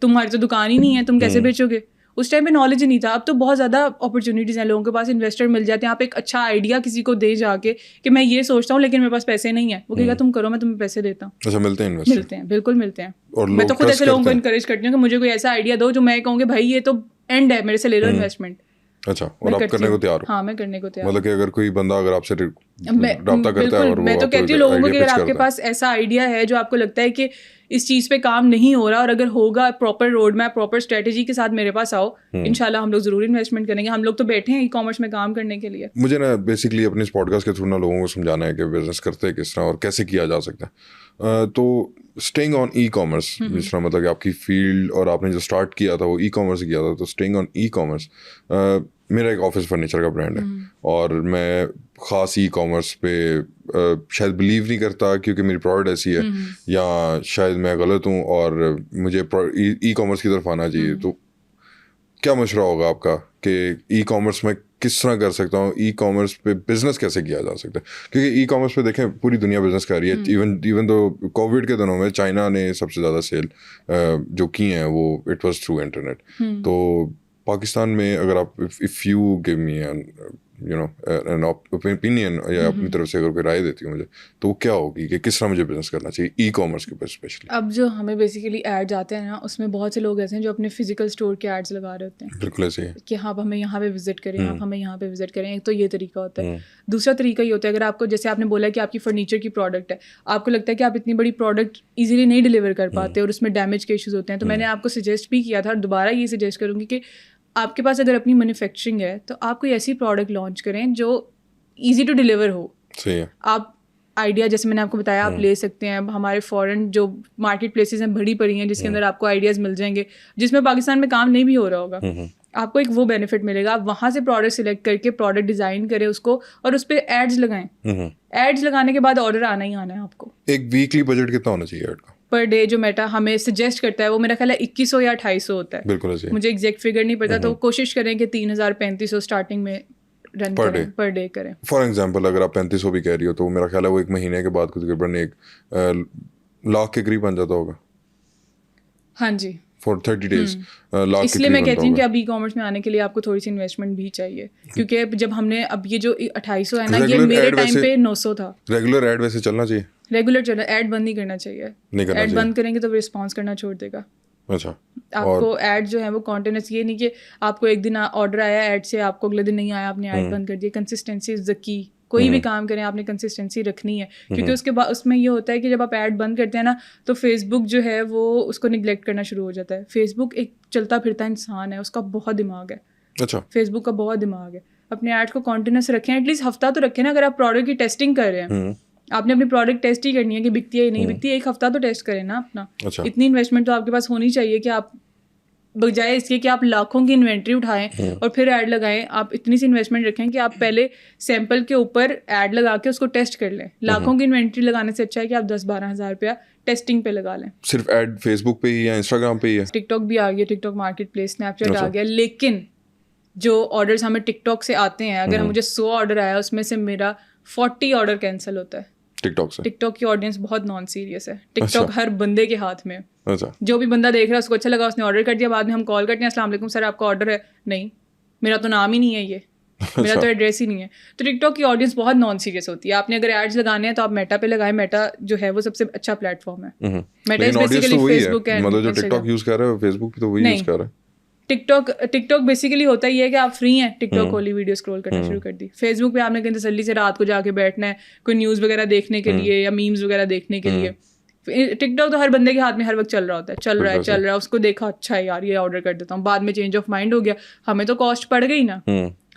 تمہاری تو دکان ہی نہیں ہے, تم کیسے بیچو گے. اس ٹائم پہ نالج ہی نہیں تھا. اب تو بہت زیادہ اپرچونیٹیز ہیں, لوگوں کے پاس انویسٹر مل جاتے ہیں. آپ ایک اچھا آئیڈیا کسی کو دے جا کے کہ میں یہ سوچتا ہوں لیکن میرے پاس پیسے نہیں ہیں, وہ کہے گا تم کرو میں تمہیں پیسے دیتا ہوں. اچھا ملتے ہیں انویسٹر؟ ملتے ہیں, بالکل ملتے ہیں. میں تو خود ایسے لوگوں کو انکریج کرتی ہوں کہ مجھے کوئی ایسا آئیڈیا دو جو میں کہوں گے بھائی یہ تو اینڈ ہے, میرے سے لے لو انویسٹمنٹ. اچھا, اور آپ کرنے کو تیار ہو؟ ہاں میں کرنے کو تیار ہوں. مطلب کہ اگر کوئی بندہ اگر آپ سے رابطہ کرتا ہے اور میں تو کہتی ہوں لوگوں کو کہ اگر آپ کے پاس ایسا آئیڈیا ہے جو آپ کو لگتا ہے کہ اس چیز پہ کام نہیں ہو رہا اور اگر ہوگا proper road map proper strategy کے ساتھ میرے پاس آؤ, انشاءاللہ ہم لوگ ضرور انویسٹمنٹ کریں گے. ہم لوگ تو بیٹھے ہیں ای کامرس میں کام کرنے کے لیے. مجھے نا بیسکلی اپنے اس پوڈ کاسٹ کے تھرو نا لوگوں کو سمجھانا ہے کہ بزنس کرتے کس طرح اور کیسے کیا جا سکتا ہے. تو اسٹیئنگ آن ای کامرس جس طرح مطلب کہ آپ کی فیلڈ اور آپ نے جو اسٹارٹ کیا تھا وہ ای کامرس سے کیا تھا, تو اسٹیئنگ آن ای کامرس میرا ایک آفس فرنیچر کا برانڈ ہے اور میں خاص ای کامرس پہ شاید بلیو نہیں کرتا کیونکہ میری پروڈکٹ ایسی ہے, یا شاید میں غلط ہوں اور مجھے ای کامرس کی طرف آنا چاہیے. تو کیا مشورہ ہوگا آپ کا کہ ای کامرس میں کس طرح کر سکتا ہوں, ای کامرس پہ بزنس کیسے کیا جا سکتا ہے؟ کیونکہ ای کامرس پہ دیکھیں پوری دنیا بزنس کر رہی ہے. ایون تو کووڈ کے دنوں میں چائنا نے سب سے زیادہ سیل جو کی ہیں وہ اٹ واز تھرو انٹرنیٹ. تو پاکستان میں اگر آپ if you give me you know an opinion یا اپنی طرف سے اگر کوئی رائے دیتی ہوں مجھے, تو وہ کیا ہوگی کہ کس طرح مجھے بزنس کرنا چاہیے ای کامرس کے اوپر اسپیشلی؟ اب جو ہمیں بیسیکلی ایڈز آتے ہیں نا اس میں بہت سے لوگ ایسے ہیں جو اپنے فزیکل اسٹور کے ایڈز لگا رہے ہوتے ہیں. بالکل ایسے ہی کہ ہاں ہمیں یہاں پہ وزٹ کریں, آپ ہمیں یہاں پہ وزٹ کریں. ایک تو یہ طریقہ ہوتا ہے. دوسرا طریقہ یہ ہوتا ہے اگر آپ کو جیسے آپ نے بولا کہ آپ کی فرنیچر کی پروڈکٹ ہے, آپ کو لگتا ہے کہ آپ اتنی بڑی پروڈکٹ ایزیلی نہیں ڈلیور کر پاتے اور اس میں ڈیمیج کے ایشوز ہوتے ہیں, تو میں نے آپ کو سجیسٹ بھی کیا تھا اور دوبارہ یہ سجیسٹ کروں گی کہ آپ کے پاس اگر اپنی مینوفیکچرنگ ہے تو آپ کوئی ایسی پروڈکٹ لانچ کریں جو ایزی ٹو ڈلیور ہو. صحیح ہے. آپ آئیڈیا جیسے میں نے آپ کو بتایا آپ لے سکتے ہیں. اب ہمارے فورن جو مارکیٹ پلیسز ہیں بڑی پڑی ہیں جس کے اندر آپ کو آئیڈیاز مل جائیں گے جس میں پاکستان میں کام نہیں بھی ہو رہا ہوگا. آپ کو ایک وہ بینیفٹ ملے گا. آپ وہاں سے پروڈکٹ سلیکٹ کر کے پروڈکٹ ڈیزائن کریں اس کو اور اس پہ ایڈز لگائیں. ایڈز لگانے کے بعد آرڈر آنا ہی آنا ہے آپ کو. ایک ویکلی بجٹ کتنا ہونا چاہیے ایڈ کا؟ پر ڈے جو میٹا ہمیں سجیسٹ کرتا ہے وہ میرا خیال ہے 2100 یا 2800 ہوتا ہے. بالکل ایسے مجھے ایگزیکٹ فگر نہیں پتا, تو کوشش کریں کہ 3000 3500 اسٹارٹنگ میں رن کریں پر ڈے کریں. فار ایگزامپل اگر آپ 3500 بھی کہہ رہی ہو تو میرا خیال ہے وہ ایک مہینے کے بعد تقریباً 1 لاکھ کے قریب بن جاتا ہوگا. ہاں جی, فار 30 days لاکھ. اس لیے میں کہتی ہوں کہ اب ای کامرس میں آنے کے لیے آپ کو تھوڑی سی انویسٹمنٹ بھی چاہیے, کیونکہ جب ہم نے اب یہ جو 2800 ہے نا, یہ میرے ٹائم پہ 900 تھا. ریگولر ایڈ ویسے چلنا چاہیے, ریگولر چلنا, ایڈ بند نہیں کرنا چاہیے. ایڈ بند کریں گے تو رسپانس کرنا چھوڑ دے گا. اچھا, آپ کو ایڈ جو ہے وہ کانٹینیوس, یہ نہیں کہ آپ کو ایک دن آرڈر آیا ایڈ سے, آپ کو اگلے دن نہیں آیا, آپ نے ایڈ بند کر دیا. کنسسٹینسی از دا کی. کوئی بھی کام کریں آپ نے کنسسٹینسی رکھنی ہے, کیونکہ اس کے بعد اس میں یہ ہوتا ہے کہ جب آپ ایڈ بند کرتے ہیں نا تو فیس بک جو ہے وہ اس کو نگلیکٹ کرنا شروع ہو جاتا ہے. فیس بک ایک چلتا پھرتا انسان ہے, اس کا بہت دماغ ہے. اچھا, فیس بک کا بہت دماغ ہے. اپنے ایڈ کو کانٹینیوس رکھیں, ایٹ لیسٹ ہفتہ تو رکھیں نا. اگر آپ پروڈکٹ کی ٹیسٹنگ کر رہے ہیں, آپ نے اپنی پروڈکٹ ٹیسٹ ہی کرنی ہے کہ بکتی ہے یا نہیں بکتی, ایک ہفتہ تو ٹیسٹ کریں نا اپنا. اتنی انویسٹمنٹ تو آپ کے پاس ہونی چاہیے کہ آپ بجائے اس کے کہ آپ لاکھوں کی انوینٹری اٹھائیں اور پھر ایڈ لگائیں, آپ اتنی سی انویسٹمنٹ رکھیں کہ آپ پہلے سیمپل کے اوپر ایڈ لگا کے اس کو ٹیسٹ کر لیں. لاکھوں کی انوینٹری لگانے سے اچھا ہے کہ آپ 10-12 ہزار روپیہ ٹیسٹنگ پہ لگا لیں. صرف ایڈ فیس بک پہ ہی یا انسٹاگرام پہ ہی ہے؟ ٹک ٹاک بھی آ گیا, TikTok marketplace, Snapchat آ گیا. لیکن جو آرڈرس ہمیں ٹک ٹاک سے آتے ہیں, اگر مجھے 100 آرڈر آیا اس میں سے میرا 40 آرڈر کینسل ہوتا ہے ٹک ٹاک سے. ٹک ٹاک کی آڈینس بہت نان سیریس ہے. ٹک ٹاک ہر بندے کے ہاتھ میں. اچھا, جو بھی بندہ دیکھ رہا ہے اس کو اچھا لگا, اس نے آرڈر کر دیا. بعد میں ہم کال کرتے ہیں, السلام علیکم سر آپ کا آرڈر ہے. نہیں, میرا تو نام ہی نہیں ہے, یہ میرا تو ایڈریس ہی نہیں ہے. تو ٹک ٹاک کی آڈینس بہت نان سیریس ہوتی ہے. آپ نے اگر ایڈز لگانے ہیں تو آپ میٹا پہ لگائیں. میٹا جو ہے وہ سب سے اچھا پلیٹ فارم ہے. میٹا از بیسیکلی فیس بک ہے, مطلب جو ٹک ٹاک یوز کر رہے ہیں فیس بک پہ تو وہی یوز کر رہے ہیں. ٹک ٹاک بیسیکلی ہوتا یہ ہے کہ آپ فری ہیں, ٹک ٹاک کھولی ویڈیو اسکرول کرنا شروع کر دی. فیس بک پہ آپ نے کہیں تسلی سے رات کو جا کے بیٹھنا ہے کوئی نیوز وغیرہ دیکھنے کے لیے یا میمز وغیرہ دیکھنے کے لیے. ٹک ٹاک تو ہر بندے کے ہاتھ میں ہر وقت چل رہا ہوتا ہے, چل رہا ہے, اس کو دیکھا اچھا ہے یار یہ آرڈر کر دیتا ہوں, بعد میں چینج آف مائنڈ ہو گیا. ہمیں تو کاسٹ پڑ گئی نا,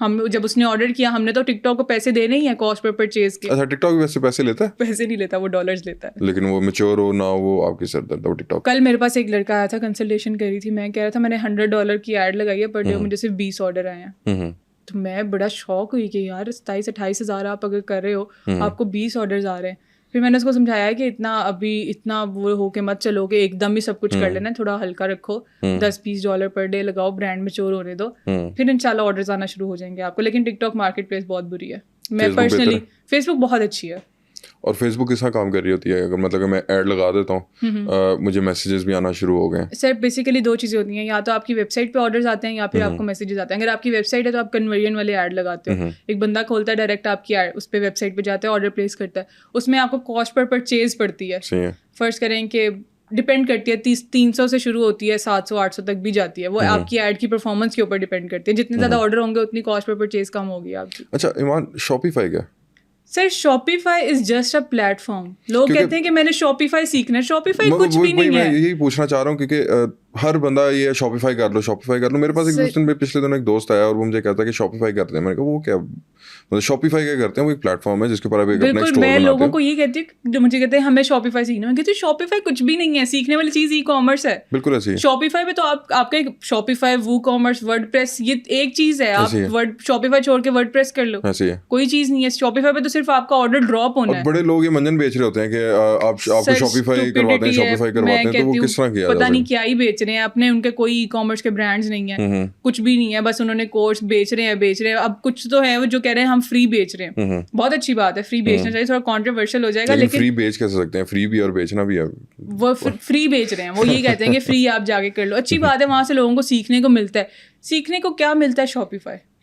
ہم جب اس نے آرڈر کیا ہم نے تو ٹک ٹاک کو پیسے دینے ہی ہیں کاسٹ پر پرچیز کے. اچھا, ٹک ٹاک ویسے پیسے لیتا ہے؟ پیسے نہیں لیتا, وہ ڈالرز لیتا ہے. لیکن وہ میچور ہو نہ وہ آپ کی سر درد ہو. ٹک ٹاک کل میرے پاس ایک لڑکا آیا تھا, کنسلٹیشن کری تھی, میں کہہ رہا تھا میں نے $100 کی ایڈ لگائی ہے پر ڈے, مجھے صرف 20 آرڈر آئے ہیں. تو میں بڑا شوق ہوئی کہ یار 27-28 ہزار آپ اگر کر رہے ہو, آپ کو 20 آرڈرز آ رہے ہیں. پھر میں نے اس کو سمجھایا کہ اتنا وہ ہو کے مت چلو کہ ایک دم ہی سب کچھ کر لینا, تھوڑا ہلکا رکھو, $10-20 پر ڈے لگاؤ, برانڈ میچور ہونے دو, پھر انشاءاللہ آرڈرز آنا شروع ہو جائیں گے آپ کو. لیکن ٹک ٹاک مارکیٹ پلیس بہت بری ہے. میں پرسنلی فیس بک بہت اچھی ہے. اور فیس بک کس طرح کام کر رہی ہوتی ہے؟ اگر مطلب کہ میں ایڈ لگا دیتا ہوں, مجھے میسیجز بھی آنا شروع ہو گئے ہیں. سر بیسیکلی 2 چیزیں ہوتی ہیں, یا تو آپ کی ویب سائٹ پہ آرڈرز آتے ہیں یا پھر آپ کو میسیجز آتے ہیں. اگر آپ کی ویب سائٹ ہے تو آپ کنورژن والے ایڈ لگاتے ہو. ایک بندہ کھولتا ہے ڈائریکٹ آپ کی ایڈ, اس پہ ویب سائٹ پہ جاتا ہے, آرڈر پلیس کرتا ہے, اس میں آپ کو کاسٹ پر پرچیز پڑتی ہے. فرض کریں کہ ڈپینڈ کرتی ہے 300 سے شروع ہوتی ہے, 700-800 تک بھی جاتی ہے. وہ آپ کی ایڈ کی پرفارمنس کے اوپر ڈپینڈ کرتی ہے. جتنے زیادہ آرڈر ہوں گے اتنی کاسٹ پر پرچیز کم ہوگی آپ کی. اچھا ایمان, شاپیفائی کیا؟ Sir Shopify is just a platform. لوگ کہتے ہیں کہ میں نے شاپیفائی سیکھنا ہے, شاپیفائی کچھ بھی نہیں ہے. میں یہی پوچھنا چاہ رہا ہوں کیونکہ ہر بندہ یہ شاپیفائی کر لو. میرے پاس ایک پچھلے دنوں ایک دوست آیا اور وہ مجھے کہتا ہے کہ شاپیفائی کرتے ہیں. میں نے کہا وہ کیا, مطلب شاپیفائی کیا کرتے ہیں؟ وہ ایک پلیٹ فارم ہے جس کے اوپر آپ ایک اپنا اسٹور بناتے ہیں. میں لوگوں کو یہ کہتی ہوں, جو مجھے کہتے ہیں ہمیں شاپیفائی سیکھنا ہے, میں کہتی ہوں شاپیفائی کچھ بھی نہیں ہے, سیکھنے والی چیز ای کامرس ہے. بالکل ایسی شاپیفائی پہ تو آپ کا شاپیفائی, وو کامرس, ورڈ پریس, یہ ایک چیز ہے. آپ شاپیفائی چھوڑ کے ورڈ پریس کر لو, کوئی چیز نہیں ہے. شاپیفائی پہ تو صرف آپ کا آرڈر ڈراپ ہونا ہے. بڑے لوگ یہ منجن بیچ رہے ہوتے ہیں کہ آپ کو شاپیفائی کرواتے ہیں, شاپیفائی کرواتے ہیں, تو وہ کس طرح کیا پتہ نہیں کیا ہی بیچ رہے ہیں. اپنے ان کے کوئی ای کامرس کے برانڈز نہیں ہیں, کچھ بھی نہیں ہے, بس انہوں نے کورس بیچ رہے ہیں. اب کچھ تو ہے وہ جو کہہ رہے ہیں ہم فری بیچ رہے ہیں. بہت اچھی بات ہے, فری بیچنا چاہیے, تھوڑا کانٹروورشل ہو جائے گا لیکن فری بیچ کیسے سکتے ہیں؟ فری بھی اور بیچنا بھی ہے. وہ فری بیچ رہے ہیں, وہ یہ کہتے ہیں کہ فری آپ جا کے کر لو. اچھی بات ہے, وہاں سے لوگوں کو سیکھنے کو ملتا ہے. سیکھنے کو کیا ملتا ہے؟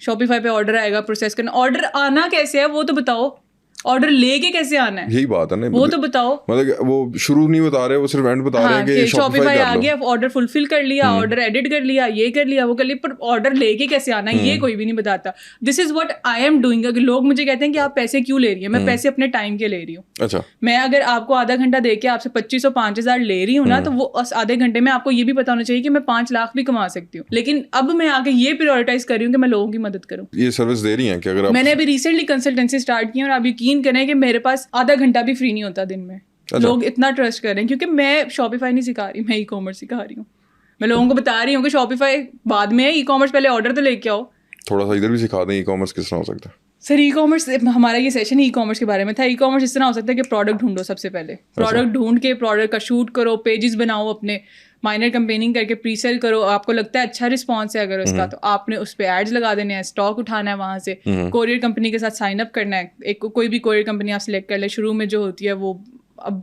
شاپیفائی پہ آرڈر آئے گا, پروسیس کرنا. آرڈر آنا کیسے ہے وہ تو بتاؤ, آرڈر لے کے کیسے آنا ہے یہی بات ہے نا, وہ تو بتاؤ. مطلب وہ شروع نہیں بتا رہے, وہ صرف اینڈ بتا رہے ہیں کہ شاپیفائی آ گیا, آرڈر فلفل کر لیا, آرڈر ایڈٹ کر لیا, یہ کر لیا, وہ کر لیا, پر آرڈر لے کے کیسے آنا ہے یہ کوئی بھی نہیں بتاتا. This is what I am doing. اگر لوگ مجھے کہتے ہیں کہ آپ پیسے کیوں لے رہی ہیں, میں پیسے اپنے ٹائم کے لے رہی ہوں. اچھا, میں اگر آپ کو آدھا گھنٹہ دے کے آپ سے 2500-5000 لے رہی ہوں نا, تو وہ آدھے گھنٹے میں آپ کو یہ بھی پتا ہونا چاہیے کہ میں 5 لاکھ بھی کما سکتی ہوں. لیکن اب میں آ کے یہ پریورٹائز کر رہی ہوں کہ میں لوگوں کی مدد کروں. یہ سروس دے رہی ہیں کہ اگر میں نے ابھی ریسنٹلی کنسلٹنسی اسٹارٹ کی ہے, اور آپ یقین کریں کہ میرے پاس آدھا گھنٹہ بھی فری نہیں ہوتا دن میں. لوگ اتنا ٹرسٹ کر رہے ہیں کیونکہ میں شاپیفائی نہیں سکھا رہی, میں ای کامرس سکھا رہی ہوں. میں لوگوں کو بتا رہی ہوں کہ شاپیفائی بعد میں ہے, ای کامرس پہلے آرڈر تو لے کے آؤ. تھوڑا سا ادھر بھی سکھا دیں ای کامرس کس طرح ہو سکتا ہے. سر ای کامرس, ہمارا یہ سیشن ای کامرس کے بارے میں تھا. ای کامرس اس طرح ہو سکتا ہے کہ پروڈکٹ ڈھونڈو, سب سے پہلے پروڈکٹ ڈھونڈ کے پروڈکٹ کا شوٹ کرو, پیجز بناؤ اپنے, مائنر کمپیننگ کر کے پری سیل کرو. آپ کو لگتا ہے اچھا رسپانس ہے اگر اس کا, تو آپ نے اس پہ ایڈز لگا دینے ہیں, اسٹاک اٹھانا ہے وہاں سے, کوریئر کمپنی کے ساتھ سائن اپ کرنا ہے. ایک کوئی بھی کوریئر کمپنی آپ سلیکٹ کر لیں. شروع میں جو ہوتی ہے وہ, اب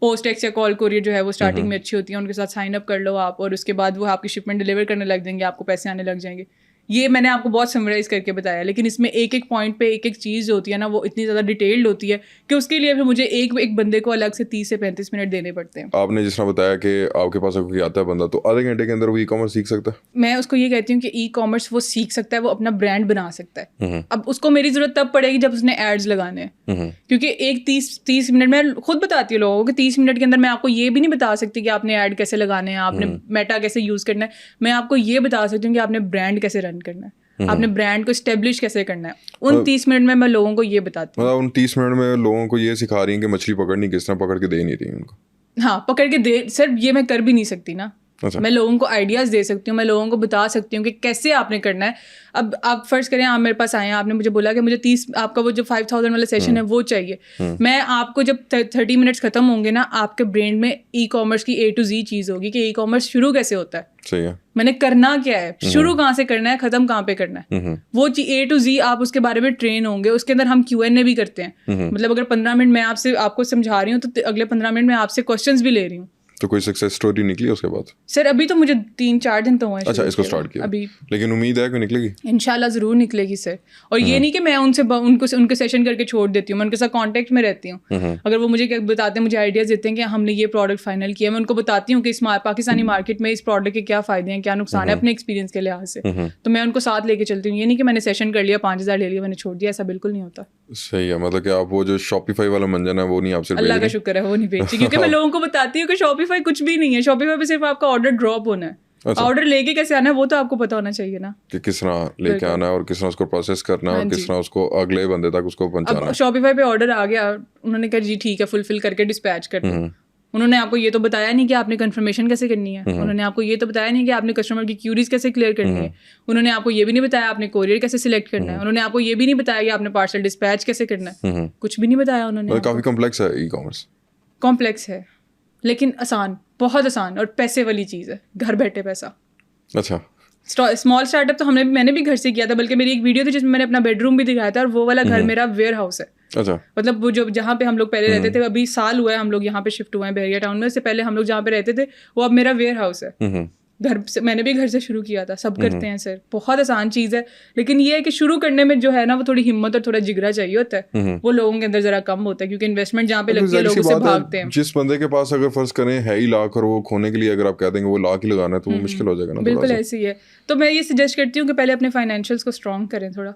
پوسٹ ایکس یا کال کوریئر جو ہے وہ اسٹارٹنگ میں اچھی ہوتی ہے, ان کے ساتھ سائن اپ کر لو آپ, اور اس کے بعد وہ آپ کی شپمنٹ ڈلیور کرنے لگ دیں گے, آپ کو پیسے آنے لگ جائیں گے. یہ میں نے آپ کو بہت سمرائز کر کے بتایا, لیکن اس میں ایک ایک پوائنٹ پہ ایک ایک چیز جو ہوتی ہے نا وہ اتنی زیادہ ڈیٹیلڈ ہوتی ہے کہ اس کے لیے پھر مجھے ایک بندے کو الگ سے 30 سے 35 منٹ دینے پڑتے ہیں. آپ نے جس طرح بتایا کہ آپ کے پاس کوئی آتا ہے بندہ تو آدھے گھنٹے کے اندر وہ ای کامرس سیکھ سکتا ہے. میں اس کو یہ کہتی ہوں کہ ای کامرس وہ سیکھ سکتا ہے, وہ اپنا برانڈ بنا سکتا ہے. اب اس کو میری ضرورت تب پڑے گی جب اس نے ایڈز لگانے ہیں, کیونکہ ایک 30 منٹ میں خود بتاتی ہوں لوگوں کو کہ 30 منٹ کے اندر میں آپ کو یہ بھی نہیں بتا سکتی کہ آپ نے ایڈ کیسے لگانے ہیں, آپ نے میٹا کیسے یوز کرنا ہے. میں آپ کو یہ بتا سکتی ہوں کہ آپ نے برانڈ کیسے رن کرنا ہے, آپ نے برانڈ کو اسٹیبلش کیسے کرنا ہے. ان 30 منٹ میں لوگوں کو یہ بتاتی ہوں. ان 30 منٹ میں لوگوں کو یہ سکھا رہی ہیں کہ مچھلی پکڑنی کس طرح, پکڑ کے دے نہیں رہی ان کو. ہاں پکڑ کے دے, سر یہ میں کر بھی نہیں سکتی نا. میں لوگوں کو آئیڈیاز دے سکتی ہوں, میں لوگوں کو بتا سکتی ہوں کہ کیسے آپ نے کرنا ہے. اب آپ فرض کریں آپ میرے پاس آئے ہیں, آپ نے مجھے بولا کہ مجھے 30 آپ کا وہ جو 5000 والا سیشن ہے وہ چاہیے. میں آپ کو جب 30 منٹس ختم ہوں گے نا, آپ کے برین میں ای کامرس کی A to Z چیز ہوگی کہ ای کامرس شروع کیسے ہوتا ہے, صحیح ہے, میں نے کرنا کیا ہے, شروع کہاں سے کرنا ہے, ختم کہاں پہ کرنا ہے. وہ A to Z آپ اس کے بارے میں ٹرین ہوں گے. اس کے اندر ہم Q&A بھی کرتے ہیں, مطلب اگر 15 منٹ میں آپ کو سمجھا رہی ہوں تو اگلے 15 منٹ میں آپ سے کوشچنس بھی لے رہی ہوں. تو کوئی سکسیس اسٹوری نکلی اس کے بعد؟ سر ابھی تو مجھے 3-4 دن تو ہوئے. اچھا, اس کو اسٹارٹ کیا ابھی, لیکن امید ہے کہ نکلے گی انشاءاللہ, ضرور نکلے گی سر. اور یہ نہیں کہ میں ان کے سیشن کر کے چھوڑ دیتی ہوں, میں ان کے ساتھ کانٹیکٹ میں رہتی ہوں. اگر وہ مجھے بتاتے ہیں, مجھے آئیڈیاز دیتے ہیں کہ ہم نے یہ پروڈکٹ فائنل کیا, میں ان کو بتاتی ہوں کہ اس پاکستانی مارکیٹ میں اس پروڈکٹ کے کیا فائدے ہیں, کیا نقصان ہے اپنے ایکسپیرینس کے لحاظ سے, تو میں ان کو ساتھ لے کے چلتی ہوں. یہ نہیں کہ میں نے سیشن کر لیا, 5000 لے لیا, میں نے چھوڑ دیا, ایسا بالکل نہیں ہوتا. صحیح ہے, مطلب کہ آپ وہ جو شاپیفائی والا منجن ہے وہ نہیں آپ سے, اللہ کا شکر ہے وہ نہیں بیچی, کیونکہ میں لوگوں کو بتاتی ہوں کہ شاپیفائی کچھ بھی نہیں ہے. شاپیفائی پہ صرف آپ کا آرڈر ڈراپ ہونا ہے, آرڈر لے کے کیسے آنا ہے وہ تو آپ کو پتا ہونا چاہیے نا, کہ کس طرح لے کے آنا ہے اور کس طرح اس کو پروسیس کرنا ہے اور کس طرح اس کو اگلے بندے تک اس کو پہنچانا ہے. شاپیفائی پہ آرڈر آ گیا, انہوں نے کہا جی ٹھیک ہے, فلفل کر کے ڈسپیچ کر دو. انہوں نے آپ کو یہ تو بتایا نہیں کہ آپ نے کنفرمیشن کیسے کرنی ہے, انہوں نے آپ کو یہ تو بتایا نہیں کہ آپ نے کسٹمر کی کیوریز کیسے کلیئر کرنی ہے, انہوں نے آپ کو یہ بھی نہیں بتایا آپ نے کوریئر کیسے سلیکٹ کرنا ہے, انہوں نے آپ کو یہ بھی نہیں بتایا کہ آپ نے پارسل ڈسپیچ کیسے کرنا ہے, کچھ بھی نہیں بتایا انہوں نے. کافی کمپلیکس ہے ای کامرس. کمپلیکس ہے لیکن آسان, بہت آسان, اور پیسے والی چیز ہے, گھر بیٹھے پیسہ. اچھا, اسمال اسٹارٹ اپ تو میں نے بھی گھر سے کیا تھا, بلکہ میری ایک ویڈیو تھی جس میں میں نے اپنا بیڈ روم بھی دکھایا تھا, اور وہ والا گھر میرا ویئر ہاؤس ہے. اچھا, مطلب وہ جہاں پہ ہم لوگ پہلے رہتے تھے, ابھی سال ہوا ہے ہم لوگ یہاں پہ شفٹ ہوئے ہیں بحریہ ٹاؤن میں, اس سے پہلے ہم لوگ جہاں پہ رہتے تھے وہ اب میرا ویئر ہاؤس ہے. گھر سے میں نے بھی گھر سے شروع کیا تھا, سب کرتے ہیں سر, بہت آسان چیز ہے. لیکن یہ ہے کہ شروع کرنے میں جو ہے نا وہ تھوڑی ہمت اور تھوڑا جگرا چاہیے ہوتا ہے, وہ لوگوں کے اندر ذرا کم ہوتا ہے, کیونکہ انویسٹمنٹ جہاں پہ لگتی ہے لوگ اس سے بھاگتے ہیں. جس بندے کے پاس اگر فرض کریں ہے ہی لاکھ اور وہ کھونے کے لیے اگر آپ کہہ دیں گے وہ لاکھ ہی لگانا ہے تو وہ مشکل ہو جائے گا نا. بالکل ایسے ہی ہے. تو میں یہ سجیسٹ کرتی ہوں کہ پہلے اپنے فائنینشیلس کو اسٹرانگ کریں تھوڑا.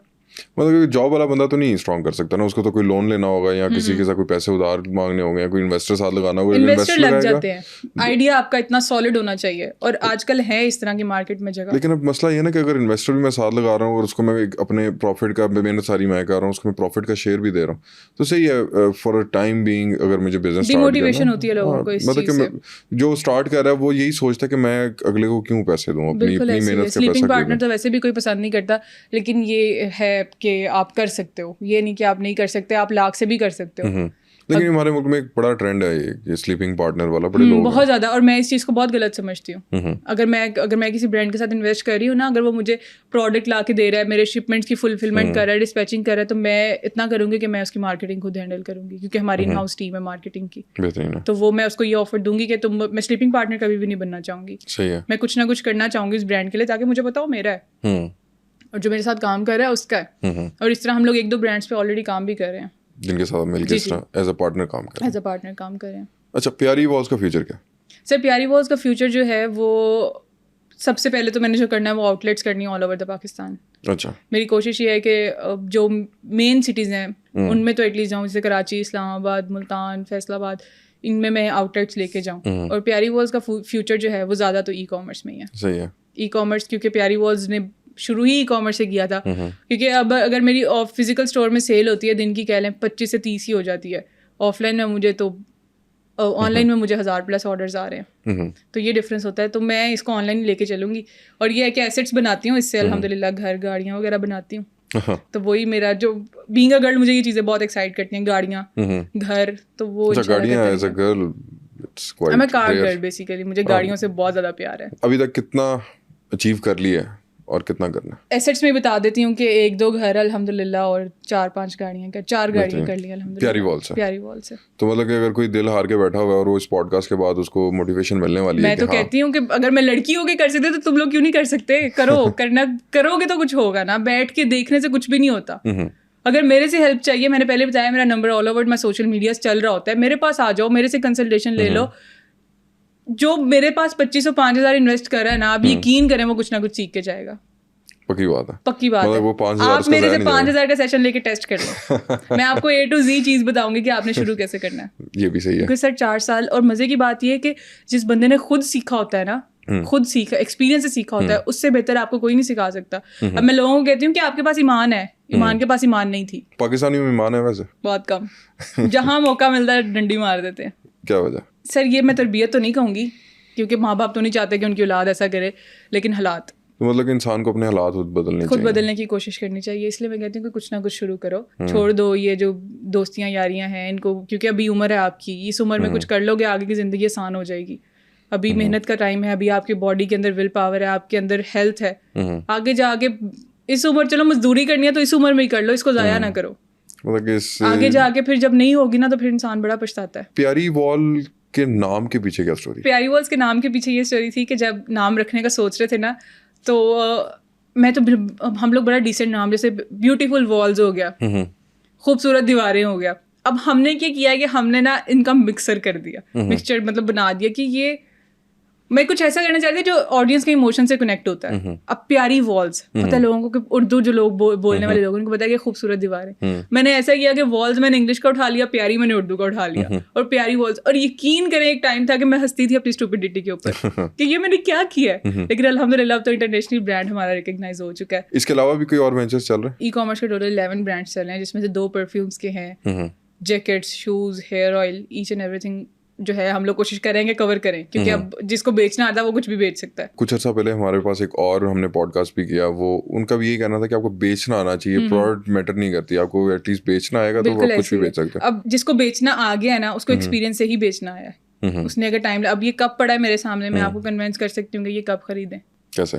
مطلب جاب والا بندہ تو نہیں اسٹرانگ کر سکتا نا, اس کو تو کوئی لون لینا ہوگا یا کسی کے ساتھ کوئی پیسے ادھار مانگنے ہوں گے یا کوئی انویسٹر ساتھ لگانا ہوگا. انویسٹر لگ جاتے ہیں, آئیڈیا آپ کا اتنا سالڈ ہونا چاہیے, اور آج کل ہے اس طرح کی مارکیٹ میں جگہ. لیکن اب مسئلہ یہ نا کہ اگر انویسٹر بھی میں ساتھ لگا رہا ہوں اور اس کو میں اپنے پروفٹ کا محنت ساری میں کر رہا ہوں, اس کو میں پروفٹ کا شیئر بھی دے رہا ہوں, تو صحیح ہے فار ٹائم بینگ. اگر مجھے بزنس ڈیموٹیویشن ہوتی ہے لوگوں کو اس چیز سے, جو اسٹارٹ کر رہا ہے وہ یہی سوچتا ہے کہ میں اگلے کو کیوں پیسے دوں, اپنی محنت کا پیسہ. سلیپنگ پارٹنر تو ویسے بھی کوئی پسند نہیں کرتا, لیکن یہ ہے کہ آپ کر سکتے ہو, یہ نہیں کہ آپ نہیں کر سکتے, آپ لاکھ سے بھی کر سکتے ہو. لیکن ہمارے ملک میں ایک بڑا ٹرینڈ ہے یہ سلیپنگ پارٹنر والا, بڑے لوگ بہت زیادہ, اور میں اس چیز کو بہت غلط سمجھتی ہوں. اگر میں کسی برانڈ کے ساتھ انویسٹ کر رہی ہوں نا, اگر وہ مجھے پروڈکٹ لا کے دے رہا ہے, میرے شپمنٹس کی فلفلمنٹ کر رہا ہے, ڈسپیچنگ کر رہا ہے, تو میں اتنا کروں گی کہ میں اس کی مارکیٹنگ خود ہینڈل کروں گی, کیونکہ ہماری ان ہاؤس ٹیم ہے مارکیٹنگ کی. تو وہ میں اس کو یہ آفر دوں گی کہ میں سلیپنگ پارٹنر کبھی بھی نہیں بننا چاہوں گی. صحیح ہے, میں کچھ نہ کچھ کرنا چاہوں گی اس برانڈ کے لیے, تاکہ مجھے پتا ہو میرا ہے اور جو میرے ساتھ کام کر رہا ہے اس کا ہے. اور اس طرح ہم لوگ 1-2 برانڈس پہ آلریڈی کام بھی کر رہے ہیں جن کے ساتھ مل کے اس طرح ایز اے پارٹنر کام کر رہے ہیں. اچھا, پیاری والز کا فیوچر کیا؟ سر پیاری والز کا فیوچر جو ہے وہ سب سے پہلے تو میں نے جو کرنا ہے وہ آؤٹ لیٹس کرنی ہے آل اوور دا پاکستان. اچھا, میری کوشش یہ ہے کہ جو مین سٹیز ہیں ان میں تو ایٹ لیسٹ جاؤں, جیسے کراچی, اسلام آباد, ملتان, فیصل آباد, ان میں آؤٹ لیٹس لے کے جاؤں. اور پیاری والز کا فیوچر جو ہے وہ زیادہ تو ای کامرس میں ہی ہے. صحیح ہے, ای کامرس, کیونکہ پیاری والز نے شروع ہی ای کامرس سے کیا تھا. کیونکہ اب اگر میری فزیکل اسٹور میں سیل ہوتی ہے دن کی کہہ لیں 25 سے 30 ہی ہو جاتی ہے, آف لائن میں مجھے تو آن لائن میں مجھے 1000+ آرڈرز آ رہے ہیں. تو یہ ڈفرینس ہوتا ہے. تو میں اس کو آن لائن لے کے چلوں گی. اور یہ ہے کہ ایسیٹس بناتی ہوں اس سے الحمدللہ, گھر گاڑیاں وغیرہ بناتی ہوں. تو وہی میرا جو بینگ اے گرل, مجھے یہ چیزیں بہت ایکسائٹ کرتی ہیں, گاڑیاں, گھر. تو وہ میں کار گرل بیسیکلی, مجھے گاڑیوں سے بہت زیادہ پیار ہے. ابھی تک کتنا اچیو کر لیا ہے اور کتنا کرنا ہے؟ ایسیٹس میں بتا دیتی ہوں کہ 1-2 گھر الحمدللہ اور 4-5 گاڑیاں, 4 گاڑیاں کر لی الحمدللہ پیاری وال سے. تو مطلب کہ اگر کوئی دل ہار کے بیٹھا ہوا ہے اور وہ اس پوڈ کاسٹ کے بعد اس کو موٹیویشن ملنے والی ہے, میں تو کہتی ہوں کہ اگر میں لڑکی ہو کے کر سکتے تو تم لوگ کیوں نہیں کر سکتے؟ کرو گے تو کچھ ہوگا نا. بیٹھ کے دیکھنے سے کچھ بھی نہیں ہوتا. اگر میرے سے ہیلپ چاہیے, میں نے پہلے بتایا میرا نمبر آل اوور میں سوشل میڈیا چل رہا ہوتا ہے, میرے پاس آ جاؤ, میرے سے کنسلٹیشن لے لو. جو میرے پاس 2500-5000 انویسٹ کر رہا ہے نا, آپ یقین کریں وہ کچھ نہ کچھ سیکھ کے جائے گا. پکی بات ہے. آپ میرے سے 5000 کا سیشن لے کے ٹیسٹ کر لیں, میں آپ کو A to Z چیز بتاؤں گی کہ آپ نے شروع کیسے کرنا ہے. یہ بھی صحیح ہے کیونکہ سر 4 سال, اور مزے کی بات یہ ہے کہ جس بندے نے خود سیکھا ہوتا ہے نا, خود سیکھا, ایکسپیرینس سے سیکھا ہوتا ہے, اس سے بہتر آپ کو کوئی نہیں سکھا سکتا. اب میں لوگوں کو کہتی ہوں کہ آپ کے پاس ایمان ہے, ایمان کے پاس ایمان نہیں تھی. پاکستانیوں میں ایمان ہے ویسے بہت کم, جہاں موقع ملتا ہے ڈنڈی مار دیتے ہیں. کیا وجہ؟ سر یہ میں تربیت تو نہیں کہوں گی, کیونکہ ماں باپ تو نہیں چاہتے کہ ان کی اولاد ایسا کرے, لیکن حالات, مطلب کہ انسان کو اپنے حالات خود بدلنے کی کوشش کرنی چاہیے. اس لیے میں کہتی ہوں کہ کچھ نہ کچھ شروع کرو, چھوڑ دو یہ جو دوستیاں یاریاں ہیں ان کو, کیونکہ ابھی عمر ہے آپ کی, اس عمر میں کچھ کر لو گے آگے کی زندگی آسان ہو جائے گی. ابھی محنت کا ٹائم ہے, ابھی آپ کی باڈی کے اندر ول پاور ہے, آپ کے اندر ہیلتھ ہے. آگے جا کے اس عمر, چلو مزدوری کرنی ہے تو اس عمر میں ہی کر لو, اس کو ضائع نہ کرو. آگے جا کے پھر جب نہیں ہوگی نا تو پھر انسان بڑا پچھتاتا ہے. پیاری وال کے نام کے پیچھے کیا اسٹوری؟ پیاری والس کے نام کے پیچھے یہ اسٹوری تھی کہ جب نام رکھنے کا سوچ رہے تھے نا, تو میں تو ہم لوگ بڑا ڈیسنٹ نام, جیسے بیوٹیفل والز ہو گیا, خوبصورت دیواریں ہو گیا. اب ہم نے کیا کیا کہ ہم نے نا ان کا مکسر کر دیا, مکسچر مطلب بنا دیا کہ یہ میں کچھ ایسا کرنا چاہتی جو آڈینس کے ایموشن سے کنیکٹ ہوتا ہے. اب پیاری والس, پتہ ہے لوگوں کو کہ اردو جو لوگ بولنے والے لوگ ان کو پتا ہے کہ خوبصورت دیواریں. میں نے ایسا کیا کہ والس میں نے انگلش کا اٹھا لیا, پیاری میں نے اردو کا اٹھا لیا, اور پیاری والس. اور یقین کریں ایک ٹائم تھا کہ میں ہنستی تھی اپنی اسٹوپڈیٹی کے اوپر کہ یہ میں نے کیا کیا ہے, لیکن الحمدللہ اب تو انٹرنیشنل برانڈ ہمارا ریکگنائز ہو چکا ہے. اس کے علاوہ بھی کوئی اور وینچرز چل رہے ہیں؟ ای کامرس کے ٹوٹل 11 برانڈس چل رہے ہیں, جس میں سے 2 پرفیومس کے ہیں, jackets, shoes, hair oil, each and everything جو ہے ہم لوگ کوشش کریں گے کور کریں, کیونکہ اب جس کو بیچنا آتا ہے وہ کچھ بھی بیچ سکتا ہے. کچھ عرصہ پہلے ہمارے پاس ایک اور ہم نے پوڈ کاسٹ بھی کیا, وہ ان کا بھی یہی کہنا تھا کہ آپ کو بیچنا آنا چاہیے, پروڈکٹ میٹر نہیں کرتی, آپ کو ایٹ لیسٹ بیچنا آئے گا تو آپ کچھ بھی بیچ سکتے ہیں. اب جس کو بیچنا آ گیا ہے نا, اس کو ایکسپیرینس سے ہی بیچنا آیا ہے. اس نے اگر ٹائم, اب یہ کپ پڑا ہے میرے سامنے, میں آپ کو کنوینس کر سکتی ہوں کہ یہ کپ خریدیں. کیسے؟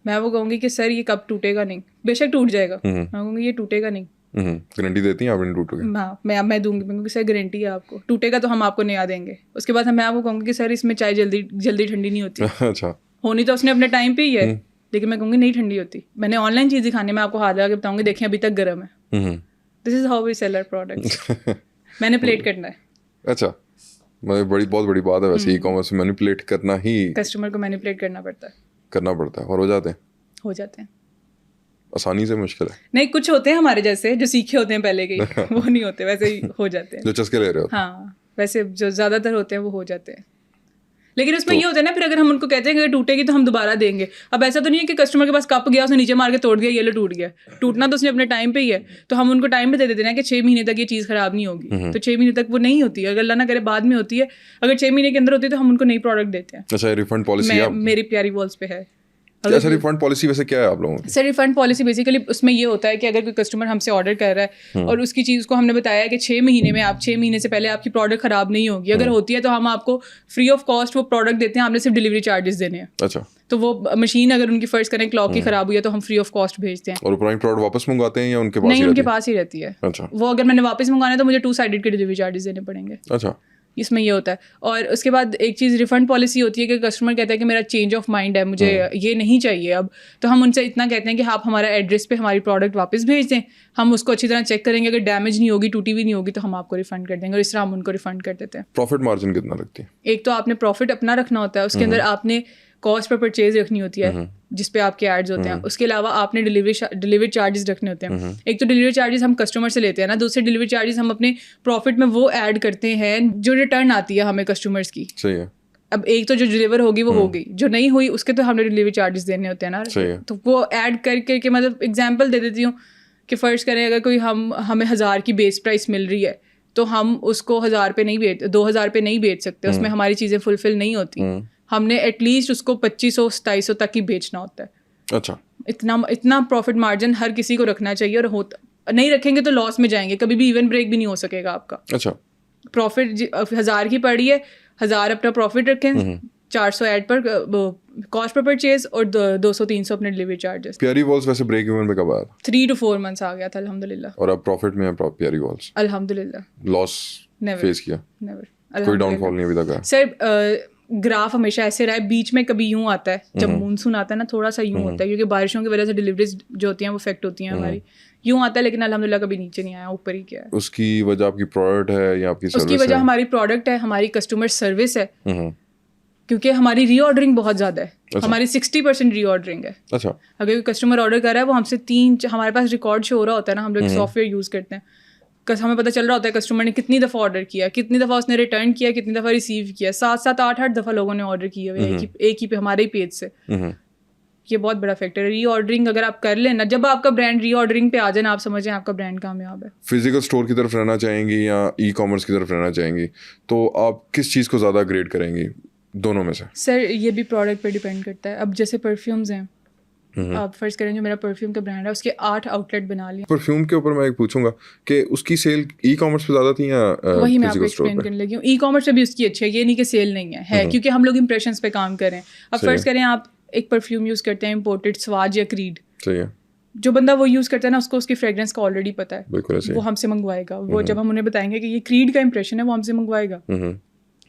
میں وہ کہوں گی کہ سر یہ کپ ٹوٹے گا نہیں, بے شک ٹوٹ جائے گا, میں کہوں گی یہ ٹوٹے گا نہیں. گارنٹی دیتی ہیں آپ نے ٹوٹے گا؟ ہاں میں دوں گی, میں کہوں گی سر گارنٹی ہے آپ کو, ٹوٹے گا تو ہم آپ کو نیا دیں گے. اس کے بعد میں آپ کو کہوں گی کہ سر اس میں چائے جلدی ٹھنڈی نہیں ہوتی. اچھا, ہونی تو اس نے اپنے ٹائم پہ ہی ہے, لیکن میں کہوں گی نہیں ٹھنڈی ہوتی. میں نے آن لائن چیز دکھانی, میں آپ کو ہاتھ لگا کے بتاؤں گی دیکھیں ابھی تک گرم ہے. This is how we sell our products. Manipulate کرنا ہے. اچھا, بہت بڑی بات ہے ویسے ای کامرس میں مینیپولیٹ کرنا, ہی کسٹمر کو مینیپولیٹ کرنا پڑتا ہے, اور ہو جاتے ہیں آسانی سے. مشکل ہے نہیں, کچھ ہوتے ہیں ہمارے جیسے جو سیکھے ہوتے ہیں پہلے کے, وہ نہیں ہوتے, ویسے ہی ہو جاتے ہیں جو چسکے لے رہے ہوتے ہیں. ہاں ویسے جو زیادہ تر ہوتے ہیں وہ ہو جاتے ہیں. لیکن اس میں یہ ہوتا ہے نا, پھر اگر ہم ان کو کہتے ہیں کہ اگر ٹوٹے گی تو ہم دوبارہ دیں گے. اب ایسا تو نہیں ہے کہ کسٹمر کے پاس کپ گیا, اس نے نیچے مار کے توڑ دیا, یہ لو ٹوٹ گیا. ٹوٹنا تو اس نے اپنے ٹائم پہ ہی ہے, تو ہم ان کو ٹائم پہ دے دیتے ہیں کہ 6 مہینے تک یہ چیز خراب نہیں ہوگی. تو 6 مہینے تک وہ نہیں ہوتی ہے, اگر اللہ نہ کرے بعد میں ہوتی ہے. اگر 6 مہینے کے اندر ہوتی ہے تو ہم ان کو نئی پروڈکٹ دیتے ہیں. اچھا, ریفنڈ پالیسی میری پیاری والس پہ ہے. سر ریفنڈ پالیسی ویسے کیا ہے آپ لوگوں کی؟ سر ریفنڈ پالیسی بیسیکلی اس میں یہ ہوتا ہے کہ اگر کوئی کسٹمر ہم سے آرڈر کر رہا ہے اور اس کی چیز کو ہم نے بتایا ہے کہ 6 مہینے میں, آپ 6 مہینے سے پہلے آپ کی پروڈکٹ خراب نہیں ہوگی, اگر ہوتی ہے تو ہم آپ کو فری آف کاسٹ وہ پروڈکٹ دیتے ہیں, آپ نے صرف ڈلیوری چارجز دینے ہیں. اچھا, تو وہ مشین اگر ان کی فرض کریں کلاک کی خراب ہوئی ہے تو ہم فری آف کاسٹ بھیجتے ہیں. اور پرانی پروڈکٹ واپس منگواتے ہیں یا ان کے پاس؟ نہیں, ان کے پاس ہی رہتی ہے. اچھا, وہ اگر میں نے واپس منگوانا ہے تو مجھے 2 سائڈڈ کے ڈلیوری چارجز دینے پڑیں گے. اچھا, اس میں یہ ہوتا ہے. اور اس کے بعد ایک چیز ریفنڈ پالیسی ہوتی ہے کہ کسٹمر کہتا ہے کہ میرا چینج آف مائنڈ ہے, مجھے یہ نہیں چاہیے اب, تو ہم ان سے اتنا کہتے ہیں کہ آپ ہمارا ایڈریس پہ ہماری پروڈکٹ واپس بھیج دیں, ہم اس کو اچھی طرح چیک کریں گے, اگر ڈیمیج نہیں ہوگی, ٹوٹی ہوئی نہیں ہوگی تو ہم آپ کو ریفنڈ کر دیں گے, اور اس طرح ہم ان کو ریفنڈ کر دیتے ہیں. پروفٹ مارجن کتنا رکھتی ہے؟ ایک تو آپ نے پروفٹ اپنا رکھنا ہوتا ہے, اس کے اندر آپ نے کاسٹ پر پرچیز رکھنی ہوتی ہے جس پہ آپ کے ایڈز ہوتے ہیں. اس کے علاوہ آپ نے ڈلیوری چارجز رکھنے ہوتے ہیں. ایک تو ڈلیوری چارجز ہم کسٹمر سے لیتے ہیں نا, دوسرے ڈلیوری چارجز ہم اپنے پروفٹ میں وہ ایڈ کرتے ہیں جو ریٹرن آتی ہے ہمیں کسٹمرس کی. صحیح ہے. اب ایک تو جو ڈلیور ہوگی وہ ہوگی, جو نہیں ہوئی اس کے تو ہم نے ڈلیوری چارجز دینے ہوتے ہیں نا. تو وہ ایڈ کر کے مطلب ایگزامپل دے دیتی ہوں کہ فرض کریں اگر کوئی ہمیں 1000 کی بیس پرائس مل رہی ہے تو ہم اس کو 1000 پہ نہیں بیچ 2000 پہ نہیں بیچ سکتے, اس میں ہماری چیزیں فلفل نہیں ہوتی. ہم نے ایٹ لیسٹ اس کو 2500-2700 تک ہی بیچنا ہوتا ہے. اچھا, اتنا پروفٹ مارجن ہر کسی کو رکھنا چاہیے, اور نہیں رکھیں گے تو لاس میں جائیں گے, کبھی بھی ایون بریک بھی نہیں ہو سکے گا آپ کا. اچھا, پروفٹ 1000 کی پڑی ہے, 1000 اپنا پروفٹ رکھیں, 400 ایڈ پر کاسٹ پر پرچیز, اور 200-300 اپنے ڈلیوری چارجز. پیاری والس ویسے بریک ایون پہ کب آیا تھا؟ 3 to 4 months آ گیا تھا الحمد للہ. اور اب پروفٹ میں ہے پیاری والس؟ الحمد للہ. لاس فیس کیا؟ نیور. کوئی ڈاؤن فال نہیں ابھی تک آیا؟ سر گراف ہمیشہ ایسے رہا ہے, بیچ میں کبھی یوں آتا ہے جب مونسون آتا ہے نا, تھوڑا سا یوں ہوتا ہے کیونکہ بارشوں کی وجہ سے ڈلیوریز جو ہوتی ہیں وہ افیکٹ ہوتی ہیں ہماری, یوں آتا ہے, لیکن الحمد للہ کبھی نیچے نہیں آیا, اوپر ہی کیا ہے. اس کی وجہ آپ کی پروڈکٹ ہے یا آپ کی سروس ہے؟ اس کی وجہ ہماری پروڈکٹ ہے, ہماری کسٹمر سروس ہے, کیونکہ ہماری ری آرڈرنگ بہت زیادہ ہے. ہماری 60% ری آرڈرنگ ہے. اچھا, اگر کوئی کسٹمر آرڈر کر رہا ہے وہ ہم سے ہمارے پاس ریکارڈ شو ہو رہا ہوتا ہے نا, ہم لوگ سافٹ ویئر یوز کرتے ہیں, ہمیں پتہ چل رہا ہوتا ہے کسٹمر نے کتنی دفعہ آرڈر کیا, کتنی دفعہ اس نے ریٹرن کیا, کتنی دفعہ ریسیو کیا. 7-8 دفعہ لوگوں نے آرڈر کیا ہوئے ایک ہی پہ ہمارے ہی پیج سے. یہ بہت بڑا فیکٹر ہے. ری آرڈرنگ اگر آپ کر لیں نا, جب آپ کا برانڈ ری آرڈرنگ پہ آ جائے نا, آپ سمجھیں آپ کا برانڈ کامیاب ہے. فزیکل اسٹور کی طرف رہنا چاہیں گی یا ای کامرس کی طرف رہنا چاہیں گی, تو آپ کس چیز کو زیادہ گریڈ کریں گی دونوں میں سے؟ سر یہ بھی پروڈکٹ پہ ڈیپینڈ کرتا ہے. اب جیسے پرفیومز ہیں, آپ فرض کریں جو میرا پرفیوم کا برانڈ ہے اس کے 8 آؤٹ لیٹ بنا لیے. پرفیوم کے اوپر میں ایک پوچھوں گا کہ اس کی سیل ای کامرس پہ زیادہ تھی یا وہی میں آپ کو ایکسپلین کرنے لگی ہوں. ای کامرس پہ بھی اس کی اچھی ہے, یہ نہیں کہ سیل نہیں ہے, کیونکہ ہم لوگ امپریشنس پہ کام کریں. اب فرض کریں آپ ایک پرفیوم یوز کرتے ہیں امپورٹڈ سواج یا کریڈ, صحیح ہے, جو بندہ وہ یوز کرتا ہے نا اس کو اس کی فریگرنس کا آلریڈی پتا ہے, بالکل وہ ہم سے منگوائے گا. وہ جب ہم انہیں بتائیں گے کہ یہ کریڈ کا امپریشن ہے, وہ ہم سے منگوائے گا.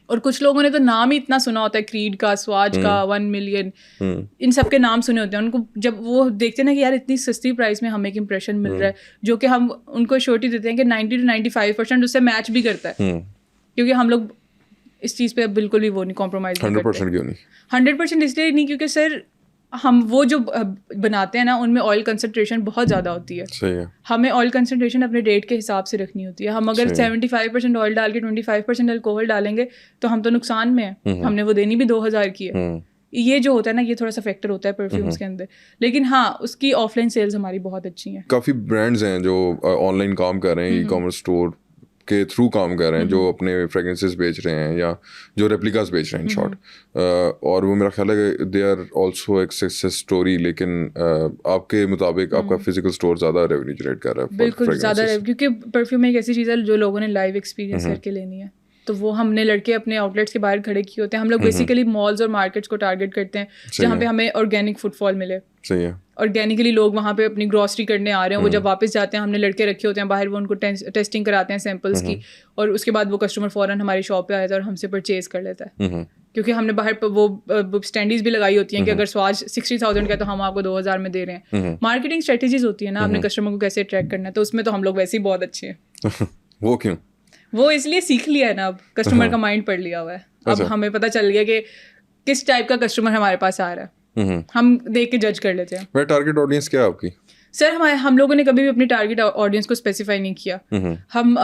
اور کچھ لوگوں نے تو نام ہی اتنا سنا ہوتا ہے کریڈ کا, سواج کا, 1 ملین, ان سب کے نام سنے ہوتے ہیں. ان کو جب وہ دیکھتے ہیں نا کہ یار اتنی سستی پرائز میں ہمیں ایک امپریشن مل رہا ہے, جو کہ ہم ان کو شورٹی دیتے ہیں کہ 90-95% اس سے میچ بھی کرتا ہے, کیونکہ ہم لوگ اس چیز پہ بالکل بھی وہ نہیں کمپرومائز کرتے. 100% کیوں نہیں؟ 100% اس لیے نہیں کیونکہ سر ہم وہ جو بناتے ہیں نا ان میں آئل کنسنٹریشن بہت زیادہ ہوتی ہے. صحیح ہے, ہمیں آئل کنسنٹریشن اپنے ریٹ کے حساب سے رکھنی ہوتی ہے. ہم اگر 75% آئل ڈال کے 25% الکوہل ڈالیں گے تو ہم تو نقصان میں ہیں. ہم نے وہ دینی بھی 2000 کی ہے. یہ جو ہوتا ہے نا, یہ تھوڑا سا فیکٹر ہوتا ہے پرفیومس کے اندر. لیکن ہاں اس کی آف لائن سیلز ہماری بہت اچھی ہیں. کافی برانڈز ہیں جو آن لائن کام کر رہے ہیں, ای کامرس اسٹور کے تھرو کام کر رہے ہیں, جو اپنے فریگرنسز بیچ رہے ہیں یا جو ریپلیکاز بیچ رہے ہیں ان شارٹ, اور وہ میرا خیال ہے کہ دے آر آلسو ایک سکسیس اسٹوری. لیکن آپ کے مطابق آپ کا فزیکل اسٹور زیادہ ریونیو جنریٹ کر رہا ہے؟ بالکل زیادہ, کیونکہ پرفیوم ایک ایسی چیز ہے جو لوگوں نے لائیو ایکسپیرینس کر کے لینی ہے. تو وہ ہم نے لڑکے اپنے آؤٹ لیٹس کے باہر کھڑے کیے ہوتے ہیں. ہم لوگ بیسیکلی مالز اور مارکیٹس کو ٹارگیٹ کرتے ہیں جہاں پہ ہمیں آرگینک فٹ فال ملے. صحیح ہے, آرگینکلی لوگ وہاں پہ اپنی گروسری کرنے آ رہے ہیں, وہ جب واپس جاتے ہیں ہم نے لڑکے رکھے ہوتے ہیں باہر, وہ ان کو ٹیسٹنگ کراتے ہیں سیمپلس کی, اور اس کے بعد وہ کسٹمر فوراً ہماری شاپ پہ آ جاتا ہے اور ہم سے پرچیز کر لیتا ہے. کیونکہ ہم نے باہر وہ اسٹینڈیز بھی لگائی ہوتی ہیں کہ اگر سواج 60,000 کا تو ہم آپ کو 2000 میں دے رہے ہیں. مارکیٹنگ اسٹریٹجیز ہوتی ہیں نا, آپ نے کسٹمر کو کیسے اٹریکٹ کرنا ہے, تو اس میں تو ہم لوگ ویسے ہی بہت اچھے ہیں. وہ کیوں؟ وہ اس لیے سیکھ لیا ہے نا, اب کسٹمر کا مائنڈ پڑھ لیا ہوا ہے. اب ہمیں پتہ چل گیا کہ کس ٹائپ کا کسٹمر ہمارے پاس آ رہا ہے, ہم دیکھ کے جج کر لیتے ہیں. میں ٹارگیٹ آڈینس کیا ہے آپ کی؟ سر ہم لوگوں نے کبھی بھی اپنی ٹارگیٹ آڈینس کو اسپیسیفائی نہیں کیا. ہم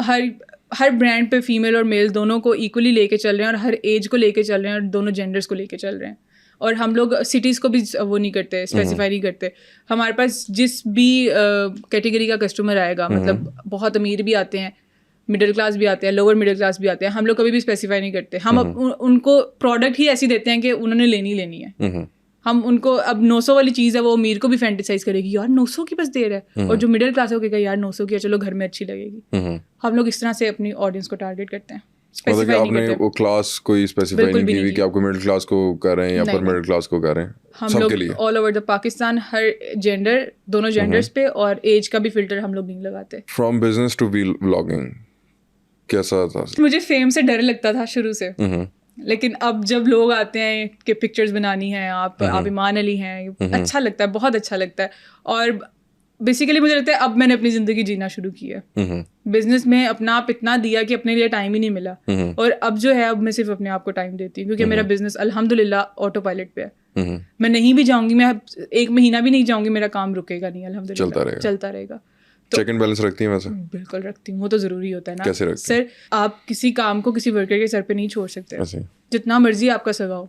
ہر برانڈ پہ فیمیل اور میل دونوں کو ایکولی لے کے چل رہے ہیں, اور ہر ایج کو لے کے چل رہے ہیں, اور دونوں جینڈرس کو لے کے چل رہے ہیں. اور ہم لوگ سٹیز کو بھی وہ نہیں کرتے, اسپیسیفائی نہیں کرتے. ہمارے پاس جس بھی کیٹیگری کا کسٹمر آئے گا, مطلب بہت امیر بھی آتے ہیں, مڈل کلاس بھی آتے ہیں, لوور مڈل کلاس بھی آتے ہیں, ہم لوگ کبھی بھی اسپیسیفائی نہیں کرتے. ہم ان کو پروڈکٹ ہی ایسی دیتے ہیں کہ انہوں نے لینی ہے. ہم ان کو اب 900 والی چیز ہے, وہ امیر کو بھی فینٹیسائز کرے گی, یار 900 کی بس دے رہا ہے, اور جو مڈل کلاس ہے وہ کہے گا یار 900 کی ہے, چلو گھر میں اچھی لگے گی. ہم لوگ اس طرح سے اپنی آڈینس کو ٹارگیٹ کرتے ہیں. مطلب کہ آپ نے وہ کلاس کوئی اسپیسیفائی نہیں کی ہوئی کہ آپ کو مڈل کلاس کو کر رہے ہیں یا پر مڈل کلاس کو کر رہے ہیں؟ ہم لوگ آل over the Pakistan, Hare gender, دونوں جینڈرس پہ, اور ایج کا بھی فلٹر ہم لوگ نہیں لگاتے. فرام بزنس ٹو ولاگنگ کیسا تھا؟ مجھے فیم سے ڈر لگتا تھا شروع سے, لیکن اب جب لوگ آتے ہیں کہ پکچرز بنانی ہیں, آپ ایمان علی ہیں, اچھا لگتا ہے, بہت اچھا لگتا ہے. اور بیسیکلی مجھے لگتا ہے اب میں نے اپنی زندگی جینا شروع کی ہے. بزنس میں اپنا آپ اتنا دیا کہ اپنے لیے ٹائم ہی نہیں ملا, اور اب جو ہے اب میں صرف اپنے آپ کو ٹائم دیتی ہوں, کیونکہ میرا بزنس الحمد للہ آٹو پائلٹ پہ ہے. میں نہیں بھی جاؤں گی, میں 1 مہینہ بھی نہیں جاؤں گی, میرا کام رکے گا نہیں, الحمد للہ چلتا رہے گا. چیک اینڈ بیلنس رکھتی ہیں ویسے؟ بالکل رکھتی ہوں, وہ تو ضروری ہوتا ہے نا. کیسے رکھتی ہیں؟ سر آپ کسی کام کو کسی ورکر کے سر پہ نہیں چھوڑ سکتے. جتنا مرضی آپ کا سگا ہو,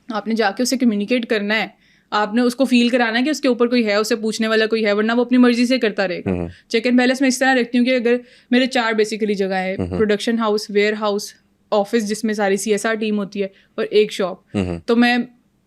آپ نے جا کے اسے کمیونیکیٹ کرنا ہے. آپ نے اس کو فیل کرانا ہے کہ اس کے اوپر کوئی ہے, اسے پوچھنے والا کوئی ہے, ورنہ وہ اپنی مرضی سے کرتا رہے گا. چیک اینڈ بیلنس میں اس طرح رکھتی ہوں کہ اگر میرے 4 بیسیکلی جگہ ہے, production house, where house, office جس میں ساری CSR ٹیم ہوتی ہے, اور ایک شاپ, تو میں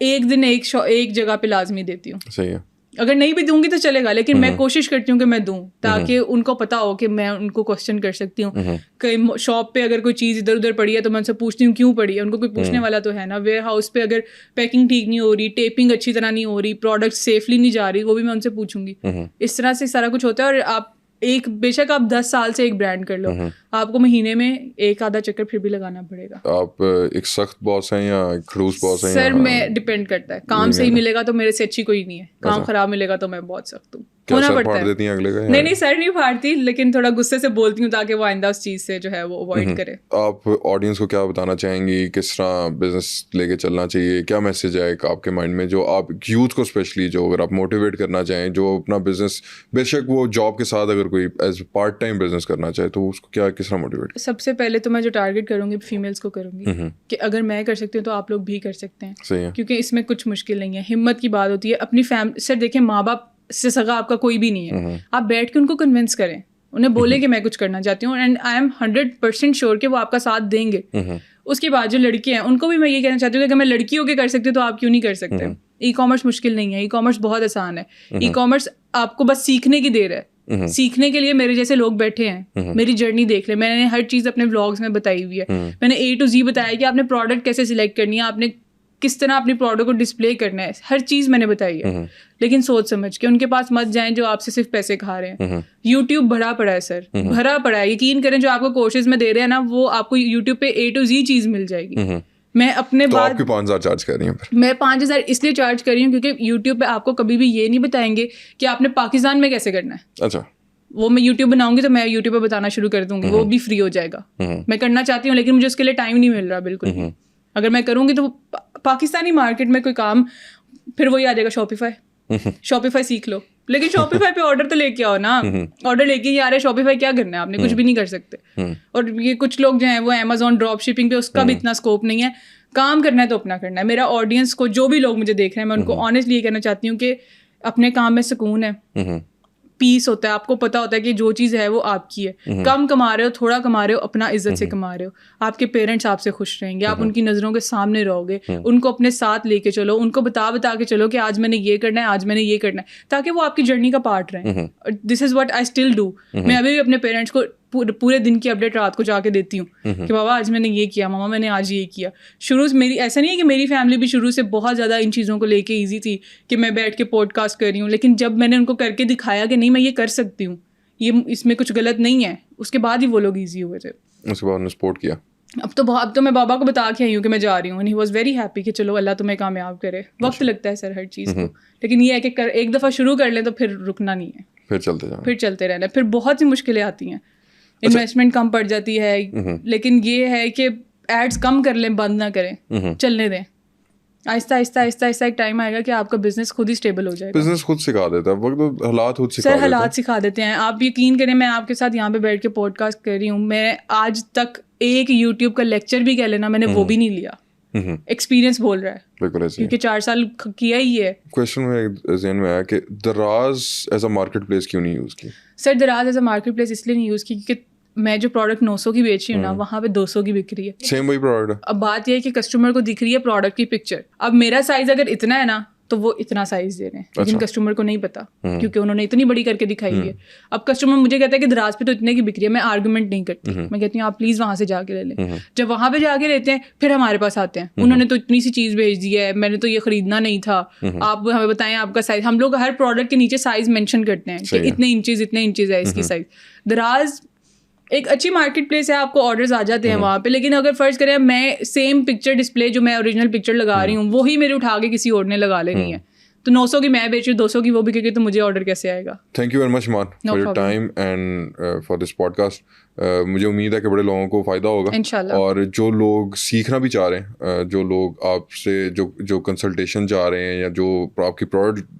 ایک دن ایک جگہ پہ لازمی دیتی ہوں. صحیح ہے. اگر نہیں بھی دوں گی تو چلے گا, لیکن میں کوشش کرتی ہوں کہ میں دوں, تاکہ ان کو پتا ہو کہ میں ان کو کوشچن کر سکتی ہوں. کہیں شاپ پہ اگر کوئی چیز ادھر ادھر پڑی ہے تو میں ان سے پوچھتی ہوں کیوں پڑی ہے, ان کو کوئی پوچھنے والا تو ہے نا. ویئر ہاؤس پہ اگر پیکنگ ٹھیک نہیں ہو رہی, ٹیپنگ اچھی طرح نہیں ہو رہی, پروڈکٹ سیفلی نہیں جا رہی, وہ بھی میں ان سے پوچھوں گی. اس طرح سے سارا کچھ ہوتا ہے. اور آپ بے شک آپ 10 سال سے ایک برانڈ کر لو, آپ کو مہینے میں ایک آدھا چکر پھر بھی لگانا پڑے گا. آپ ایک سخت باس ہیں یا خڑوس باس ہیں؟ سر میں ڈپینڈ کرتا ہے, کام صحیح ملے گا تو میرے سے اچھی کوئی نہیں ہے, کام خراب ملے گا تو میں بہت سخت ہوں. ہونا پڑتا ہے. دیتی ہیں اگلے کا؟ نہیں سر نہیں پھاڑتی, لیکن تھوڑا غصے سے بولتی ہوں تاکہ وہ آئندہ اس چیز سے جو ہے وہ اوائڈ کرے. آپ آڈینس کو کیا بتانا چاہیں گی, کس طرح بزنس لے کے چلنا چاہیے, کیا میسج ہے آپ کے مائنڈ میں جو آپ یوتھ کو اسپیشلی جو اگر آپ موٹیویٹ کرنا چاہیں, جو اپنا بزنس بے شک وہ جاب کے ساتھ اگر کوئی ایز پارٹ ٹائم بزنس کرنا چاہے تو اس کو کیا کس طرح موٹیویٹ؟ سب سے پہلے تو میں جو ٹارگیٹ کروں گی فیمیلس کو کروں گی کہ اگر میں کر سکتی ہوں تو آپ لوگ بھی کر سکتے ہیں. صحیح ہے. کیونکہ اس میں کچھ مشکل نہیں ہے, ہمت کی بات ہوتی ہے. اپنی فیملی سر دیکھیں, ماں باپ سے سگا آپ کا کوئی بھی نہیں ہے, آپ بیٹھ کے ان کو کنونس کریں, انہیں بولے کہ میں کچھ کرنا چاہتی ہوں, اینڈ آئی ایم 100% شیور کہ وہ آپ کا ساتھ دیں گے. اس کے بعد جو لڑکے ہیں ان کو بھی میں یہ کہنا چاہتی ہوں کہ اگر میں لڑکی ہو کے کر سکتی ہوں تو آپ کیوں نہیں کر سکتے. ای کامرس مشکل نہیں ہے, ای کامرس بہت آسان ہے. ای کامرس آپ کو بس سیکھنے کی دیر ہے. سیکھنے کے لیے میرے جیسے لوگ بیٹھے ہیں, میری جرنی دیکھ لیں, میں نے ہر چیز اپنے ولاگس میں بتائی ہوئی ہے. میں نے A to Z بتایا کہ آپ نے پروڈکٹ کیسے سلیکٹ کرنی ہے, آپ نے کس طرح اپنی پروڈکٹ کو ڈسپلے کرنا ہے, ہر چیز میں نے بتائی ہے. لیکن سوچ سمجھ کے ان کے پاس مت جائیں جو آپ سے صرف پیسے کھا رہے ہیں. یوٹیوب بھرا پڑا ہے سر, بھرا پڑا ہے. یقین کریں جو آپ کو کورسز میں دے رہے ہیں نا, وہ آپ کو یوٹیوب پہ A to Z چیز مل جائے گی. میں اپنے بعد 5,000 چارج کر رہی ہوں. میں 5,000 اس لیے چارج کر رہی ہوں کیونکہ یوٹیوب پہ آپ کو کبھی بھی یہ نہیں بتائیں گے کہ آپ نے پاکستان میں کیسے کرنا ہے. اچھا, وہ میں یوٹیوب بناؤں گی تو میں یوٹیوب پہ بتانا شروع کر دوں گی, وہ بھی فری ہو جائے گا. میں کرنا چاہتی ہوں لیکن مجھے اس کے لیے ٹائم نہیں مل رہا بالکل بھی. اگر میں کروں گی تو پاکستانی مارکیٹ میں کوئی کام پھر وہی آ جائے گا شاپیفائی سیکھ لو, لیکن شاپیفائی پہ آرڈر تو لے کے آؤ نا. آرڈر لے کے ہی آ رہے شاپیفائی کیا کرنا ہے آپ نے, کچھ بھی نہیں کر سکتے. اور یہ کچھ لوگ جو ہیں وہ امیزون ڈراپ شپنگ پہ اس کا بھی اتنا اسکوپ نہیں ہے. کام کرنا ہے تو اپنا کرنا ہے. میرا آڈینس کو جو بھی لوگ مجھے دیکھ رہے ہیں میں ان کو آنیسٹلی یہ کہنا چاہتی ہوں کہ اپنے کام میں سکون ہے, پیس ہوتا ہے, آپ کو پتا ہوتا ہے کہ جو چیز ہے وہ آپ کی ہے. کم کما رہے ہو, تھوڑا کما رہے ہو, اپنا عزت سے کما رہے ہو, آپ کے پیرنٹس آپ سے خوش رہیں گے, آپ ان کی نظروں کے سامنے رہو گے, ان کو اپنے ساتھ لے کے چلو, ان کو بتا کے چلو کہ آج میں نے یہ کرنا ہے, آج میں نے یہ کرنا ہے, تاکہ وہ آپ کی جرنی کا پارٹ رہیں. This is what I still do. میں ابھی بھی اپنے پیرنٹس کو پورے دن کی اپڈیٹ رات کو جا کے دیتی ہوں کہ بابا آج میں نے یہ کیا, ماما میں نے آج یہ کیا. شروع سے میری ایسا نہیں ہے کہ میری فیملی بھی شروع سے بہت زیادہ ان چیزوں کو لے کے ایزی تھی کہ میں بیٹھ کے پوڈ کاسٹ کر رہی ہوں, لیکن جب میں نے ان کو کر کے دکھایا کہ نہیں میں یہ کر سکتی ہوں, یہ اس میں کچھ غلط نہیں ہے, اس کے بعد ہی وہ لوگ ایزی ہوئے تھے. اس کے بعد نے سپورٹ کیا. اب تو میں بابا کو بتا کے آئی ہوں کہ میں جا رہی ہوں, and he was very happy کہ چلو اللہ تمہیں کامیاب کرے. وقت لگتا ہے سر ہر چیز کو, لیکن یہ ہے کہ ایک دفعہ شروع کر لیں تو پھر رکنا نہیں ہے, پھر چلتے رہنا. پھر بہت سی مشکلیں آتی ہیں, انویسٹمنٹ کم پڑ جاتی ہے, لیکن یہ ہے کہ ایڈس کم کر لیں, بند نہ کریں, چلنے دیں. آہستہ آہستہ ایک ٹائم آئے گا کہ آپ کا بزنس خود ہی اسٹیبل ہو جائے گا. بزنس خود سکھا دیتا ہے, وقت حالات خود سکھا دیتے ہیں. سر حالات سکھا دیتے ہیں. آپ یقین کریں میں آپ کے ساتھ یہاں پہ بیٹھ کے پوڈ کاسٹ کر رہی ہوں, میں آج تک ایک یوٹیوب کا لیکچر بھی کہہ لینا میں نے وہ بھی نہیں لیا. ایکسپیرینس بول رہا ہے بالکل ایسے, کیونکہ 4 سال کیا ہی ہے. کویشچن میں ذہن میں آیا کہ دراز ایز اے مارکیٹ پلیس کیوں نہیں یوز کی؟ سر دراز ایز اے مارکیٹ پلیس اس لیے نہیں یوز کی کیونکہ میں جو پروڈکٹ 900 کی بیچ رہی ہوں نا, وہاں پہ 200 کی بک رہی ہے. سیم وہی پروڈکٹ ہے. اب بات یہ ہے کہ کسٹمر کو دکھ رہی ہے پروڈکٹ کی پکچر. اب میرا سائز اگر اتنا ہے نا تو وہ اتنا سائز دے رہے ہیں, لیکن کسٹمر کو نہیں پتا کیونکہ انہوں نے اتنی بڑی کر کے دکھائی ہے. اب کسٹمر مجھے کہتا ہے کہ دراز پہ تو اتنے کی بک رہی ہے, میں آرگومنٹ نہیں کرتی, میں کہتی ہوں آپ پلیز وہاں سے جا کے لے لیں. جب وہاں پہ جا کے لیتے ہیں پھر ہمارے پاس آتے ہیں, انہوں نے تو اتنی سی چیز بھیج دی ہے, میں نے تو یہ خریدنا نہیں تھا, آپ ہمیں بتائیں آپ کا سائز. ہم لوگ ہر پروڈکٹ کے نیچے سائز مینشن کرتے ہیں کہ اتنے انچیز ہے اس کی سائز. دراز ایک اچھی مارکیٹ پلیس ہے, آپ کو آرڈرز آ جاتے ہیں وہاں پہ, لیکن اگر فرض کریں میں سیم پکچر ڈسپلے جو میں اوریجنل پکچر لگا رہی ہوں وہی میرے اٹھا کے کسی اور نے لگا لینی ہے, تو 900 کی میں بیچ رہی ہوں, 200 کی وہ بھی کیونکہ تو مجھے آرڈر کیسے آئے گا. Thank you very much man for your time and for this podcast. مجھے امید ہے کہ بڑے لوگوں کو فائدہ ہوگا انشاءاللہ, اور جو لوگ سیکھنا بھی چاہ رہے ہیں, جو لوگ آپ سے جو کنسلٹیشن چاہ رہے ہیں یا جو آپ کی پروڈکٹ